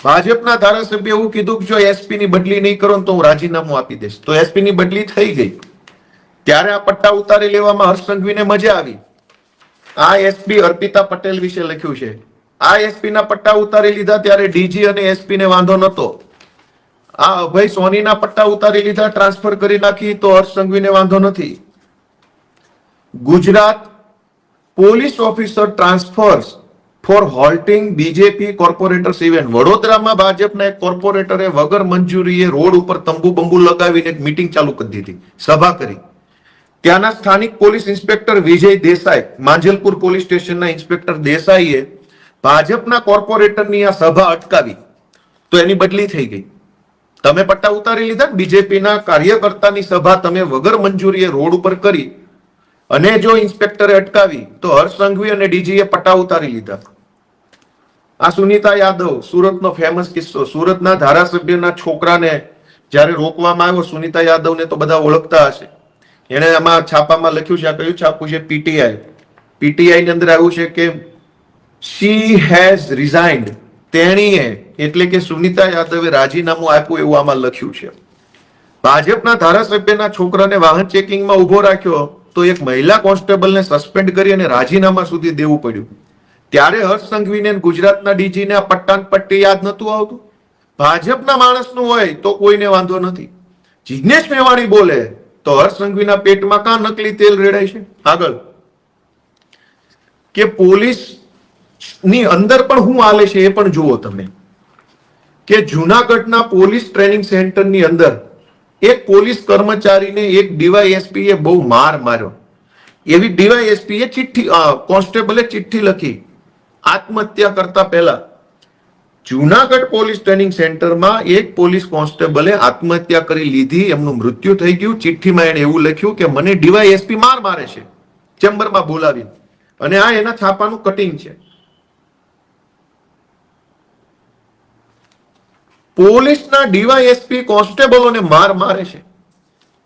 ભાજપના ધારાસભ્ય એવું કીધું કે જો એસપી ની બદલી નહીં કરો તો હું રાજીનામું આપી દઈશ. તો એસપી ની બદલી થઈ ગઈ. ત્યારે આ પટ્ટા ઉતારી લેવામાં હર્ષ સંઘવીને મજા આવી. આ એસપી અર્પિતા પટેલ વિશે લખ્યું છે. આ એસપી ના પટ્ટા ઉતારી લીધા ત્યારે ડીજી અને એસપી ને વાંધો નતો. આ અભય સોનીના પટ્ટા ઉતારી લીધા, ટ્રાન્સફર કરી નાખી તો હર્ષ સંઘવીને વાંધો નથી. Gujarat police officer transfers for halting BJP corporators event. વડોદરામાં ભાજપના એક કોર્પોરેટરે વગર મંજૂરીએ રોડ ઉપર તંબુ બંબુ લગાવીને એક મીટિંગ ચાલુ કરી દીધી, સભા કરી. ત્યાંના સ્થાનિક પોલીસ ઇન્સ્પેક્ટર વિજય દેસાઈ, માંજલપુર પોલીસ સ્ટેશનના ઇન્સ્પેક્ટર દેસાઈએ ભાજપના કોર્પોરેટરની આ સભા અટકાવી તો એની બદલી થઈ ગઈ. તમે પટ્ટા ઉતારી લીધા. બીજેપીના કાર્યકર્તાની સભા તમે વગર મંજૂરીએ રોડ ઉપર કરી અને જો ઇન્સ્પેક્ટરે અટકાવી તો હર્ષ સંઘવી અને ડીજીએ પટ્ટા ઉતારી લીધા. આ સુનીતા યાદવ, સુરતનો ફેમસ કિસ્સો. સુરતના ધારાસભ્યના છોકરાને જ્યારે રોકવામાં આવ્યો, સુનીતા યાદવને તો બધા ઓળખતા હશે. એને આમાં છાપામાં લખ્યું છે, આ કયું છાપું છે? પીટીઆઈ. પીટીઆઈ ની અંદર આવ્યું છે કે she has resigned. તેણીએ એટલે કે સુનીતા યાદવે રાજીનામું આપ્યું એવું આમાં લખ્યું છે. ભાજપના ધારાસભ્યના છોકરાને વાહન ચેકિંગમાં ઉભો રાખ્યો તો એક મહિલા કોન્સ્ટેબલને સસ્પેન્ડ કરી અને રાજીનામા સુધી દેવું પડ્યું. ત્યારે હર્ષ સંઘવીને ગુજરાતના ડીજીને આ પટ્ટાન પટ્ટી યાદ નતું આવતું? ભાજપના માણસનું હોય તો કોઈને વાંધો નથી. જિગ્નેશ મેવાણી બોલે તો હર્ષ સંઘવીના પેટમાં કાં નકલી તેલ રેડાય છે? આગળ કે પોલીસ ની અંદર પણ શું હાલે છે એ પણ જુઓ તમે. કે જુનાગઢના પોલીસ ટ્રેનિંગ સેન્ટરની અંદર એક પોલીસ કર્મચારીને એક ડીવાયએસપી એ બહુ માર્યો. એવી ડીવાયએસપી એ ચિઠ્ઠી, કોન્સ્ટેબલે ચિઠ્ઠી લખી આત્મહત્યા કરતા પહેલા. જુનાગઢ પોલીસ ટ્રેનિંગ સેન્ટરમાં એક પોલીસ કોન્સ્ટેબલે આત્મહત્યા કરી લીધી, એમનું મૃત્યુ થઈ ગયું. ચિઠ્ઠીમાં એને એવું લખ્યું કે મને ડીવાયએસપી મારે છે, ચેમ્બરમાં બોલાવી. અને આ એના છાપાનું કટિંગ છે. પોલીસના ડીવાયએસપી કોન્સ્ટેબલોને મારે છે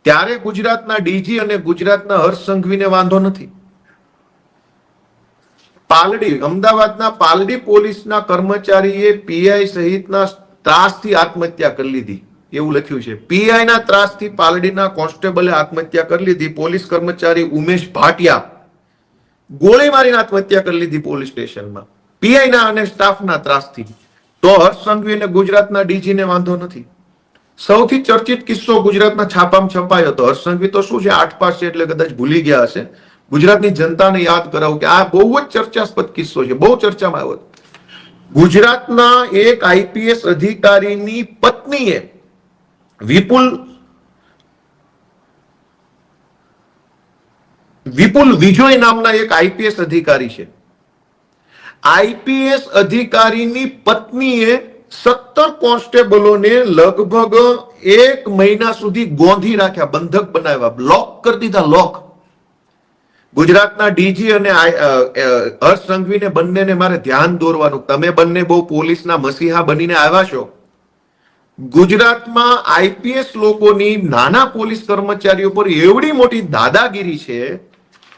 ત્યારે ગુજરાતના ડીજી અને ગુજરાતના હર્ષ સંઘવીને વાંધો નથી. પાલડી, અમદાવાદના પાલડી પોલીસના કર્મચારીએ પીઆઈ સહિતના ત્રાસથી આત્મહત્યા કરી લીધી એવું લખ્યું છે. પીઆઈ ના ત્રાસથી પાલડીના કોન્સ્ટેબલે આત્મહત્યા કરી લીધી. પોલીસ કર્મચારી ઉમેશ ભાટિયા ગોળી મારીને આત્મહત્યા કરી લીધી પોલીસ સ્ટેશનમાં, પીઆઈ ના અને સ્ટાફના ત્રાસથી. તો હર્ષ સંઘવી અને ગુજરાતના ડીજીને વાંધો નથી. સૌથી ચર્ચિત કિસ્સો ગુજરાતના છાપામાં છપાયો હતો. હર્ષ સંઘવી તો શું છે, 8 પાસ છે એટલે કદાચ ભૂલી ગયા હશે. ગુજરાતની જનતાને યાદ કરાવું કે આ બહુ જ ચર્ચાસ્પદ કિસ્સો છે, બહુ ચર્ચામાં આવ્યો. ગુજરાતના એક આઈપીએસ અધિકારીની પત્નીએ વિપુલ વિજોય નામના એક આઈપીએસ અધિકારી છે. આઈપીએસ અધિકારીની પત્નીએ 17 કોન્સ્ટેબલોને લગભગ 1 મહિના સુધી ગોંધી રાખ્યા, બંધક બનાવ્યા, બ્લોક કરી દીધા, લોક. ગુજરાતના ડીજી અને હર્ષ સંઘવીને બંનેને મારે ધ્યાન દોરવાનું, તમે બંને બહુ પોલીસના મસીહા બનીને આવ્યા છો. ગુજરાતમાં આઈપીએસ લોકોની નાના પોલીસ કર્મચારીઓ પર એવડી મોટી દાદાગીરી છે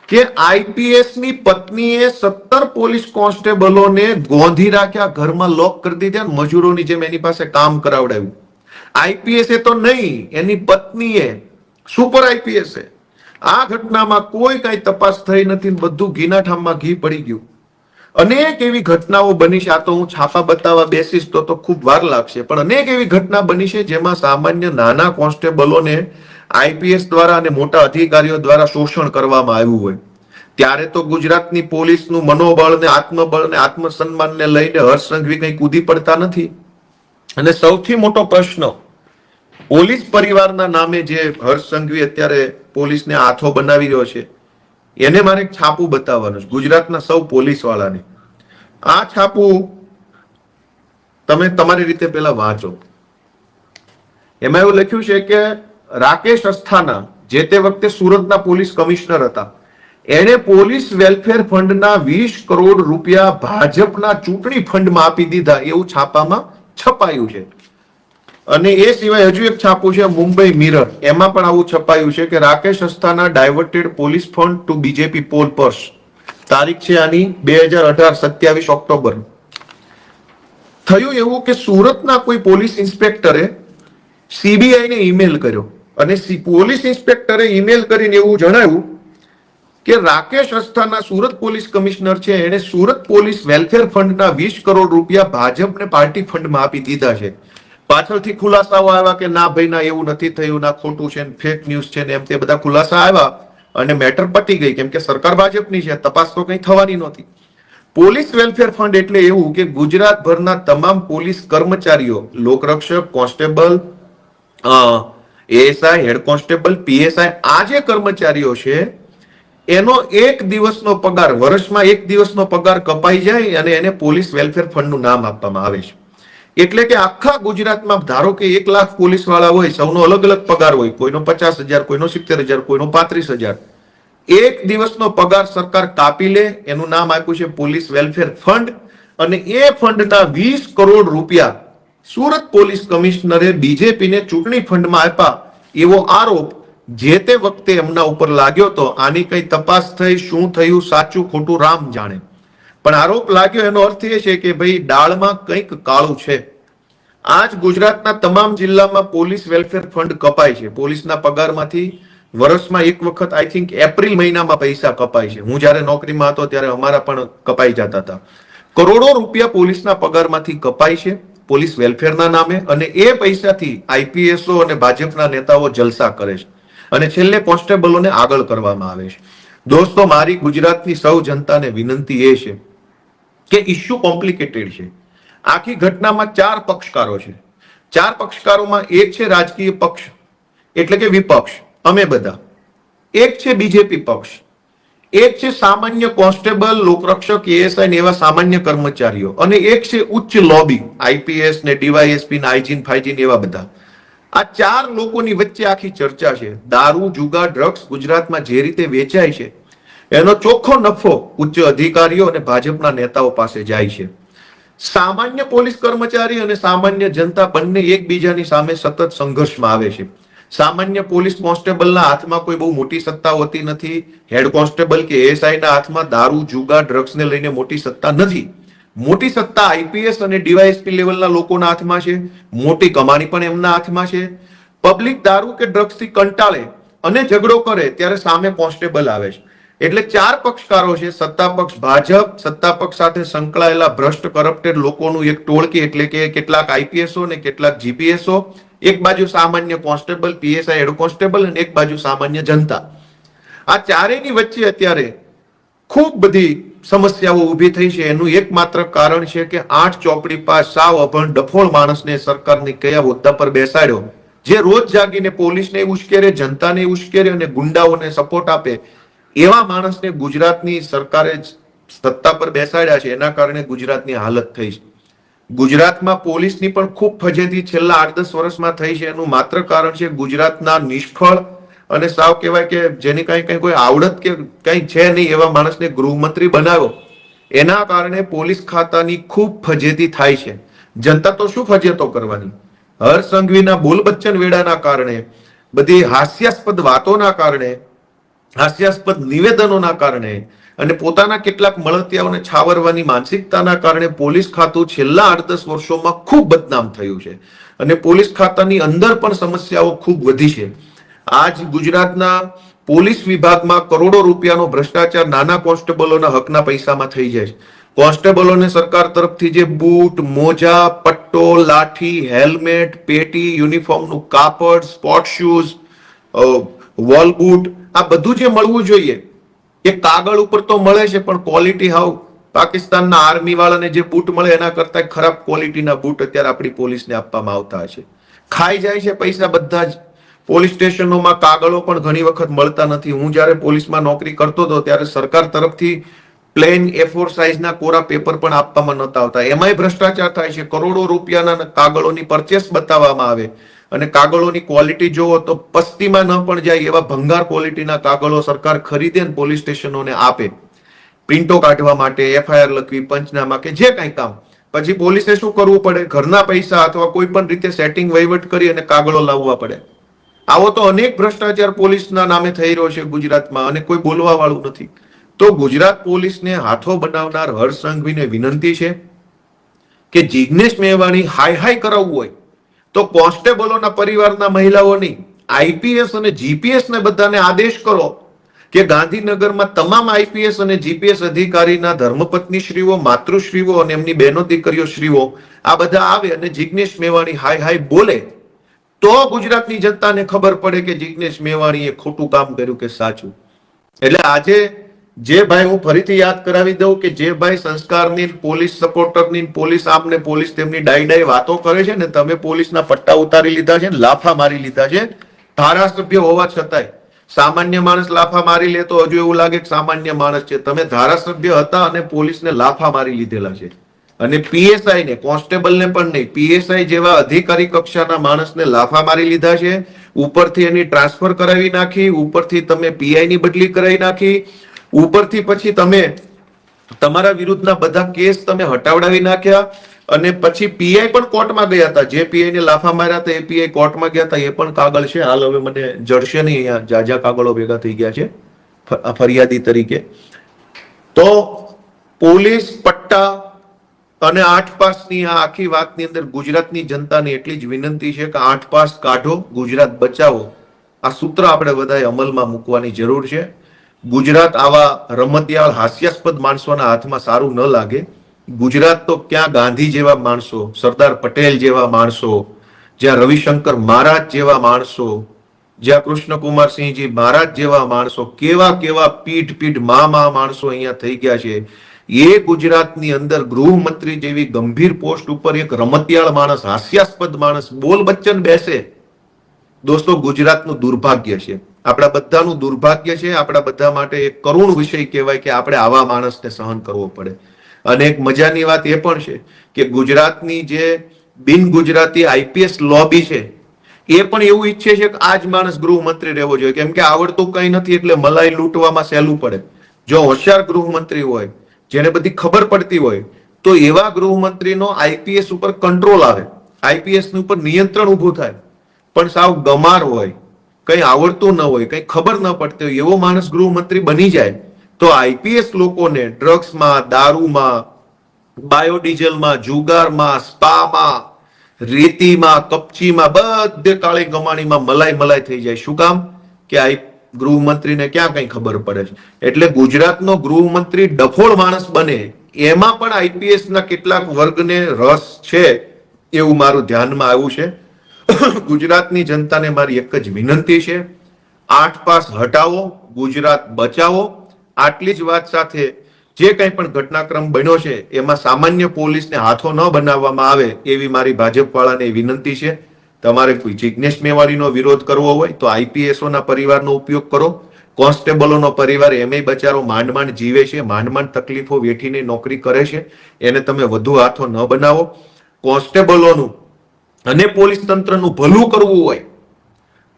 કે આઈપીએસ ની પત્નીએ 17 પોલીસ કોન્સ્ટેબલોને ગોંધી રાખ્યા, ઘરમાં લોક કરી દીધા, મજૂરોની જેમ એની પાસે કામ કરાવડાવ્યું. આઈપીએસ તો નહીં, એની પત્નીએ સુપર આઈપીએસ. આ ઘટનામાં કોઈ કઈ તપાસ થઈ નથી, બધું ઘીના ઠામમાં ઘી પડી ગયું. અનેક એવી ઘટનાઓ બની છે. આ તો હું છાપા બતાવવા બેસીશ તો ખૂબ વાર લાગશે, પણ અનેક એવી ઘટના બની છે જેમાં સામાન્ય નાના કોન્સ્ટેબલોને આઈપીએસ દ્વારા અને મોટા અધિકારીઓ દ્વારા શોષણ કરવામાં આવ્યું હોય. ત્યારે તો ગુજરાતની પોલીસનું મનોબળ ને આત્મબળ ને આત્મસન્માનને લઈને હર્ષ સંઘવી કઈ કૂદી પડતા નથી. અને સૌથી મોટો પ્રશ્ન, પોલીસ પરિવારના નામે જે હર્ષ સંઘવી અત્યારે પોલીસને હાથો બનાવી રહ્યો છે, એને મારે એક છાપું બતાવવાનું છે ગુજરાતના સૌ પોલીસ વાળાને. આ છાપું તમે તમારી રીતે પેલા વાંચો. એમાં એવું લખ્યું છે કે રાકેશ અસ્થાના જે તે વખતે સુરતના પોલીસ કમિશનર હતા, એણે પોલીસ વેલફેર ફંડના 20 કરોડ રૂપિયા ભાજપના ચૂંટણી ફંડમાં આપી દીધા, એવું છાપામાં છપાયું છે. અને એ સિવાય હજુ એક છાપું છે મુંબઈ મિરર, એમાં પણ આવું છપાયું છે કે Rakesh Asthana diverted police fund to BJP poll purse. તારીખ છે આની 2018 27 ઓક્ટોબર. થયું એવું કે સુરતના કોઈ પોલીસ ઇન્સ્પેક્ટરે સીબીઆઈ ને ઈમેલ કર્યો અને પોલીસ ઇન્સ્પેક્ટરે ઈમેલ કરીને એવું જણાવ્યું કે રાકેશ અસ્થાના સુરત પોલીસ કમિશનર છે, એણે સુરત પોલીસ વેલફેર ફંડના 20 કરોડ રૂપિયા ભાજપને પાર્ટી ફંડમાં આપી દીધા છે. પાછળથી ખુલાસાઓ આવ્યા કે ના ભાઈ ના, એવું નથી થયું, ના ખોટું છે, ફેક ન્યૂઝ છે ને એમ તે બધા ખુલાસા આવ્યા અને મેટર પતી ગઈ, કેમ કે સરકાર ભાજપની છે, તપાસ તો કઈ થવાની નહોતી. પોલીસ વેલફેર ફંડ એટલે એવું કે ગુજરાતભરના તમામ પોલીસ કર્મચારીઓ, લોકરક્ષક, constable, ASI, head constable, PSI, આ જે કર્મચારીઓ છે એનો એક દિવસનો પગાર, વર્ષમાં એક દિવસનો પગાર કપાઈ જાય અને એને પોલીસ વેલફેર ફંડનું નામ આપવામાં આવે છે. એટલે કે આખા ગુજરાતમાં ધારો કે 1 લાખ પોલીસ વાળા હોય, સૌનો અલગ અલગ પગાર હોય, કોઈનો 50,000, કોઈનો 70,000, કોઈનો 35,000. એક દિવસનો પગાર સરકાર કાપી લે, એનું નામ આપ્યું છે પોલીસ વેલફેર ફંડ. અને એ ફંડના 20 કરોડ રૂપિયા સુરત પોલીસ કમિશનરે બીજેપીને ચૂંટણી ફંડમાં આપ્યા, એવો આરોપ જે તે વખતે એમના ઉપર લાગ્યો તો. આની કઈ તપાસ થઈ, શું થયું, સાચું ખોટું રામ જાણે, પણ આરોપ લાગ્યો એનો અર્થ એ છે કે ભાઈ દાળમાં કંઈક કાળું છે. આજ ગુજરાતના તમામ જિલ્લામાં પોલીસ વેલફેર ફંડ કપાય છે. પોલીસના પગારમાંથી વર્ષમાં એક વખત આઈ થિંક એપ્રિલ મહિનામાં પૈસા કપાય છે. હું જયારે નોકરીમાં હતો ત્યારે અમારા પણ કપાઈ જતા હતા. કરોડો રૂપિયા પોલીસના પગારમાંથી કપાય છે પોલીસ વેલફેરના નામે, અને એ પૈસાથી આઈપીએસઓ અને ભાજપના નેતાઓ જલસા કરે છે અને છેલ્લે કોન્સ્ટેબલોને આગળ કરવામાં આવે છે. દોસ્તો, મારી ગુજરાતની સૌ જનતાને વિનંતી એ છે કે ઇશ્યુ કોમ્પ્લિકેટેડ છે. આખી ઘટનામાં 4 પક્ષકારો છે. 4 પક્ષકારોમાં એક છે રાજકીય પક્ષ એટલે કે વિપક્ષ, અમે બધા. એક છે બીજેપી પક્ષ, એક છે સામાન્ય કોન્સ્ટેબલ, લોકરક્ષક, એએસઆઈ ને એવા સામાન્ય કર્મચારીઓ, અને એક છે ઉચ્ચ લોબી, આઈપીએસ ને ડીવાયએસપી ને આઈજીન ફાઈજીન એવા બધા. આ 4 લોકોની વચ્ચે આખી ચર્ચા છે. દારૂ, જુગાર, ડ્રગ્સ ગુજરાતમાં જે રીતે વેચાય છે એનો ચોખ્ખો નફો ઉચ્ચ અધિકારીઓ અને ભાજપના નેતાઓ પાસે જાય છે. સામાન્ય પોલીસ કર્મચારી અને સામાન્ય જનતા બંને એકબીજાની સામે સતત સંઘર્ષમાં આવે છે. સામાન્ય પોલીસ કોન્સ્ટેબલના હાથમાં કોઈ બહુ મોટી સત્તા હોતી નથી. હેડ કોન્સ્ટેબલ કે એએસઆઈ ના હાથમાં દારૂ, જુગાર, ડ્રગ્સને લઈને મોટી સત્તા નથી. મોટી સત્તા આઈપીએસ અને ડીવાયએસપી લેવલના લોકોના હાથમાં છે. મોટી કમાણી પણ એમના હાથમાં છે. પબ્લિક દારૂ કે ડ્રગ્સથી કંટાળે અને ઝઘડો કરે ત્યારે સામે કોન્સ્ટેબલ આવે છે. એટલે 4 પક્ષકારો છે. સત્તા પક્ષ ભાજપ, સત્તા પક્ષ સાથે સંકળાયેલા ભ્રષ્ટ કરપ્ટેડ લોકોનું એક ટોળકી, એટલે કે કેટલાક આઈપીએસઓ ને કેટલાક જીપીએસઓ, એક બાજુ સામાન્ય કોન્સ્ટેબલ, પીએસઆઈ, હેડ કોન્સ્ટેબલ, અને એક બાજુ સામાન્ય જનતા. આ ચારેયની વચ્ચે અત્યારે ખૂબ બધી સમસ્યાઓ ઊભી થઈ છે. એનું એકમાત્ર કારણ છે કે 8 ચોપડી પાસ સાવ અભણ ડફોળ માણસને સરકારની કયા હોદ્દા પર બેસાડ્યો, જે રોજ જાગીને પોલીસને ઉશ્કેરે, જનતાને ઉશ્કેરે અને ગુંડાઓને સપોર્ટ આપે, એવા માણસને ગુજરાતની સરકારે સત્તા પર બેસાડ્યા છે. એના કારણે ગુજરાતની હાલત થઈ છે. ગુજરાતમાં પોલીસની પણ ખૂબ ફજેતી છેલ્લા 8-10 વર્ષમાં થઈ છે. એનું માત્ર કારણ છે ગુજરાતના નિષ્ફળ અને સાવ કહેવાય કે જેની કઈ કોઈ આવડત કે કઈ છે નહીં એવા માણસને ગૃહમંત્રી બનાવ્યો. એના કારણે પોલીસ ખાતાની ખૂબ ફજેતી થાય છે. જનતા તો શું ફજેતો કરવાની? હર્ષ સંઘવીના બોલ બચ્ચન વેડાના કારણે, બધી હાસ્યાસ્પદ વાતોના કારણે, હાસ્યાસ્પદ નિવેદનોના કારણે, અને પોતાના કેટલાક મળતિયાઓને છાવરવાની માનસિકતાના કારણે પોલીસ ખાતું છેલ્લા 8-10 વર્ષોમાં ખૂબ બદનામ થયું છે અને પોલીસ ખાતાની અંદર પણ સમસ્યાઓ ખૂબ વધી છે. આજ ગુજરાતના પોલીસ વિભાગમાં કરોડો રૂપિયાનો ભ્રષ્ટાચાર નાના કોન્સ્ટેબલોના હકના પૈસામાં થઈ જાય છે. કોન્સ્ટેબલોને સરકાર તરફથી જે બૂટ, મોજા, પટ્ટો, લાઠી, હેલ્મેટ, પેટી, યુનિફોર્મનું કાપડ, સ્પોર્ટ શૂઝ, વોલ બૂટ, આ બધું જે મળવું જોઈએ એ કાગળ ઉપર તો મળે છે, પણ ક્વોલિટી હાવ પાકિસ્તાનના આર્મી વાળાને જે બૂટ મળે એના કરતા ખરાબ ક્વોલિટીના બૂટ અત્યારે આપણી પોલીસને આપવામાં આવતા છે. ખાઈ જાય છે પૈસા બધા જ. પોલીસ સ્ટેશનોમાં કાગળો પણ ઘણી વખત મળતા નથી. હું જ્યારે પોલીસમાં નોકરી કરતો હતો ત્યારે સરકાર તરફથી પ્લેન A4 સાઇઝના કોરા પેપર પણ આપવામાં નહોતા આવતા. એમાંય ભ્રષ્ટાચાર થાય છે. કરોડો રૂપિયાના કાગળોની પરચેસ બતાવવામાં આવે અને કાગળોની ક્વોલિટી જોવો તો પસ્તીમાં ન પણ જાય એવા ભંગાર ક્વોલિટીના કાગળો સરકાર ખરીદે અને પોલીસ સ્ટેશનોને આપે પ્રિન્ટો કાઢવા માટે, FIR લખવી, પંચનામા કે જે કંઈ કામ. પછી પોલીસે શું કરવું પડે? ઘરના પૈસા અથવા કોઈ પણ રીતે સેટિંગ વહીવટ કરી અને કાગળો લાવવા પડે. આવો તો અનેક ભ્રષ્ટાચાર પોલીસના નામે થઈ રહ્યો છે ગુજરાતમાં અને કોઈ બોલવા વાળું નથી. તો ગુજરાત પોલીસને હાથો બનાવનાર હર્ષ સંઘવીને વિનંતી છે કે જિગ્નેશ મેવાણી હાઈ કરાવવું હોય તો કોન્સ્ટેબલોના પરિવારના મહિલાઓ નહીં, IPS અને GPS ને બધાને આદેશ કરો કે ગાંધીનગરમાં તમામ IPS અને GPS અધિકારીના ધર્મપત્નીશ્રીઓ, માતૃશ્રીઓ અને એમની બહેનો દીકરીઓ શ્રીઓ આ બધા આવે અને જિગ્નેશ મેવાણી હાઈ બોલે તો ગુજરાતની જનતાને ખબર પડે કે જિગ્નેશ મેવાણીએ ખોટું કામ કર્યું કે સાચું. એટલે આજે જે ભાઈ, હું ફરીથી યાદ કરાવી દઉં કે જે ભાઈ સંસ્કારની, પોલીસ સપોર્ટરની, પોલીસ આમને પોલીસ તેમની ડાઈ વાતો કરે છે ને, તમે પોલીસના પટ્ટા ઉતારી લીધા છે, લાફા મારી લીધા છે ધારાસભ્ય હોવા છતાંય. સામાન્ય માણસ લાફા મારી લે તો હજુ એવું લાગે કે સામાન્ય માણસ છે. તમે ધારાસભ્ય હતા અને પોલીસને લાફા મારી લીધેલા છે. અને PSI ને, કોન્સ્ટેબલને પણ નહીં, PSI જેવા અધિકારી કક્ષાના માણસને લાફા મારી લીધા છે. ઉપરથી એની ટ્રાન્સફર કરાવી નાખી, ઉપરથી તમે PI ની બદલી કરાવી નાખી, ઉપરથી પછી તમે તમારા વિરુદ્ધના બધા કેસ તમે હટાવડાવી નાખ્યા અને પછી PI પણ કોર્ટમાં ગયા હતા. જે PI ને લાફા માર્યા હતા એ PI કોર્ટમાં ગયા હતા. એ પણ કાગળ છે. હાલ હવે મને જડશે નહીં, અહીંયા જાજા કાગળો ભેગા થઈ ગયા છે ફરિયાદી તરીકે. તો પોલીસ પટ્ટા અને 8 પાસની આ આખી વાતની અંદર ગુજરાતની જનતાને એટલી જ વિનંતી છે કે 8 પાસ કાઢો, ગુજરાત બચાવો. આ સૂત્ર આપણે બધાએ અમલમાં મૂકવાની જરૂર છે. ગુજરાત આવા રમતિયાળ હાસ્યાસ્પદ માણસોના હાથમાં સારું ન લાગે. ગુજરાત તો ક્યાં ગાંધી જેવા માણસો, સરદાર પટેલ જેવા માણસો, જ્યાં રવિશંકર મહારાજ જેવા માણસો, જ્યાં કૃષ્ણકુમારસિંહજી મહારાજ જેવા માણસો, કેવા પીઠ માણસો અહીંયા થઈ ગયા છે. એ ગુજરાતની અંદર ગૃહમંત્રી જેવી ગંભીર પોસ્ટ ઉપર એક રમતિયાળ માણસ, હાસ્યાસ્પદ માણસ, બોલ બચ્ચન બેસે. દોસ્તો, ગુજરાતનું દુર્ભાગ્ય છે, આપણા બધાનું દુર્ભાગ્ય છે. આપણા બધા માટે એક કરુણ વિષય કહેવાય કે આપણે આવા માણસને સહન કરવો પડે. અને એક મજાની વાત એ પણ છે કે ગુજરાતની જે બિન ગુજરાતી IPS લોબી છે એ પણ એવું ઈચ્છે છે કે આ જ માણસ ગૃહમંત્રી રહેવો જોઈએ, કેમ કે આવડતું કઈ નથી એટલે મલાઈ લૂંટવામાં સહેલું પડે. જો હોશિયાર ગૃહમંત્રી હોય, જેને બધી ખબર પડતી હોય, તો એવા ગૃહમંત્રીનો IPS ઉપર કંટ્રોલ આવે, IPS ઉપર નિયંત્રણ ઊભું થાય. પણ સાવ ગમાર હોય, કઈ આવડતું ન હોય, કઈ ખબર ન પડતી હોય, એવો માણસ ગૃહમંત્રી બની જાય તો IPS લોકોને ડ્રગ્સમાં, દારૂમાં, બાયોડીઝલમાં, જુગારમાં, સ્પામાં, રેતીમાં, કપચીમાં, બધે કાળી કમાણીમાં મલાઈ થઈ જાય. શું કામ? કે આ ગૃહમંત્રીને ક્યાં કઈ ખબર પડે છે. એટલે ગુજરાતનો ગૃહમંત્રી ડફોળ માણસ બને, એમાં પણ IPS ના કેટલાક વર્ગને રસ છે એવું મારું ધ્યાનમાં આવ્યું છે. ગુજરાતની જનતાને મારી એક જ વિનંતી છે, 8 પાસ હટાવો, ગુજરાત બચાવો. આટલી જ વાત સાથે જે કંઈ પણ ઘટનાક્રમ બન્યો છે એમાં સામાન્ય પોલીસને હાથો ન બનાવવામાં આવે એવી મારી ભાજપ વાળાને વિનંતી છે. તમારે કોઈ જિગ્નેશ મેવાણીનો વિરોધ કરવો હોય તો IPSઓના પરિવારનો ઉપયોગ કરો. કોન્સ્ટેબલોનો પરિવાર એમેય બચારો માંડ જીવે છે, માંડ તકલીફો વેઠીને નોકરી કરે છે, એને તમે વધુ હાથો ન બનાવો. કોન્સ્ટેબલોનું અને પોલીસ તંત્રનું ભલું કરવું હોય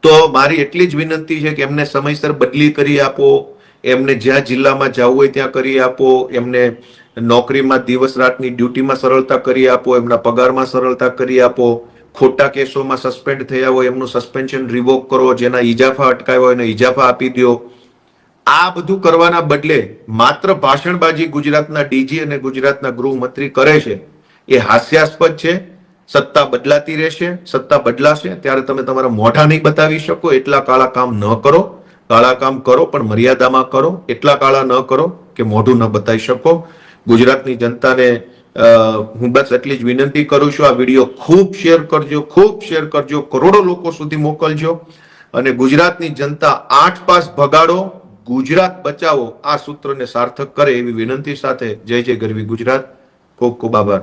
તો મારી એટલી જ વિનંતી છે કે એમને સમયસર બદલી કરી આપો, એમને જ્યાં જિલ્લામાં જવું હોય ત્યાં કરી આપો, એમને નોકરીમાં દિવસ રાતની ડ્યુટીમાં સરળતા કરી આપો, એમના પગારમાં સરળતા કરી આપો. ખોટા કેસોમાં સસ્પેન્ડ થયા હોય એમનું સસ્પેન્શન રિવોક કરો, જેના ઇજાફા અટકાવ્યા હોય એને ઇજાફા આપી દો. આ બધું કરવાના બદલે માત્ર ભાષણબાજી ગુજરાતના ડીજી અને ગુજરાતના ગૃહમંત્રી કરે છે એ હાસ્યાસ્પદ છે. સત્તા બદલાતી રહેશે, સત્તા બદલાશે ત્યારે તમે તમારા મોઢા નહીં બતાવી શકો. એટલા કાળા કામ ન કરો. કાળા કામ કરો પણ મર્યાદામાં કરો. એટલા કાળા ન કરો કે મોઢું ન બતાવી શકો. ગુજરાતની જનતાને હું બસ એટલી જ વિનંતી કરું છું, આ વિડીયો ખૂબ શેર કરજો, ખૂબ શેર કરજો, કરોડો લોકો સુધી મોકલજો અને ગુજરાતની જનતા 8 પાસ ભગાડો, ગુજરાત બચાવો આ સૂત્રને સાર્થક કરે એવી વિનંતી સાથે જય જય ગરવી ગુજરાત. ખૂબ ખૂબ આભાર.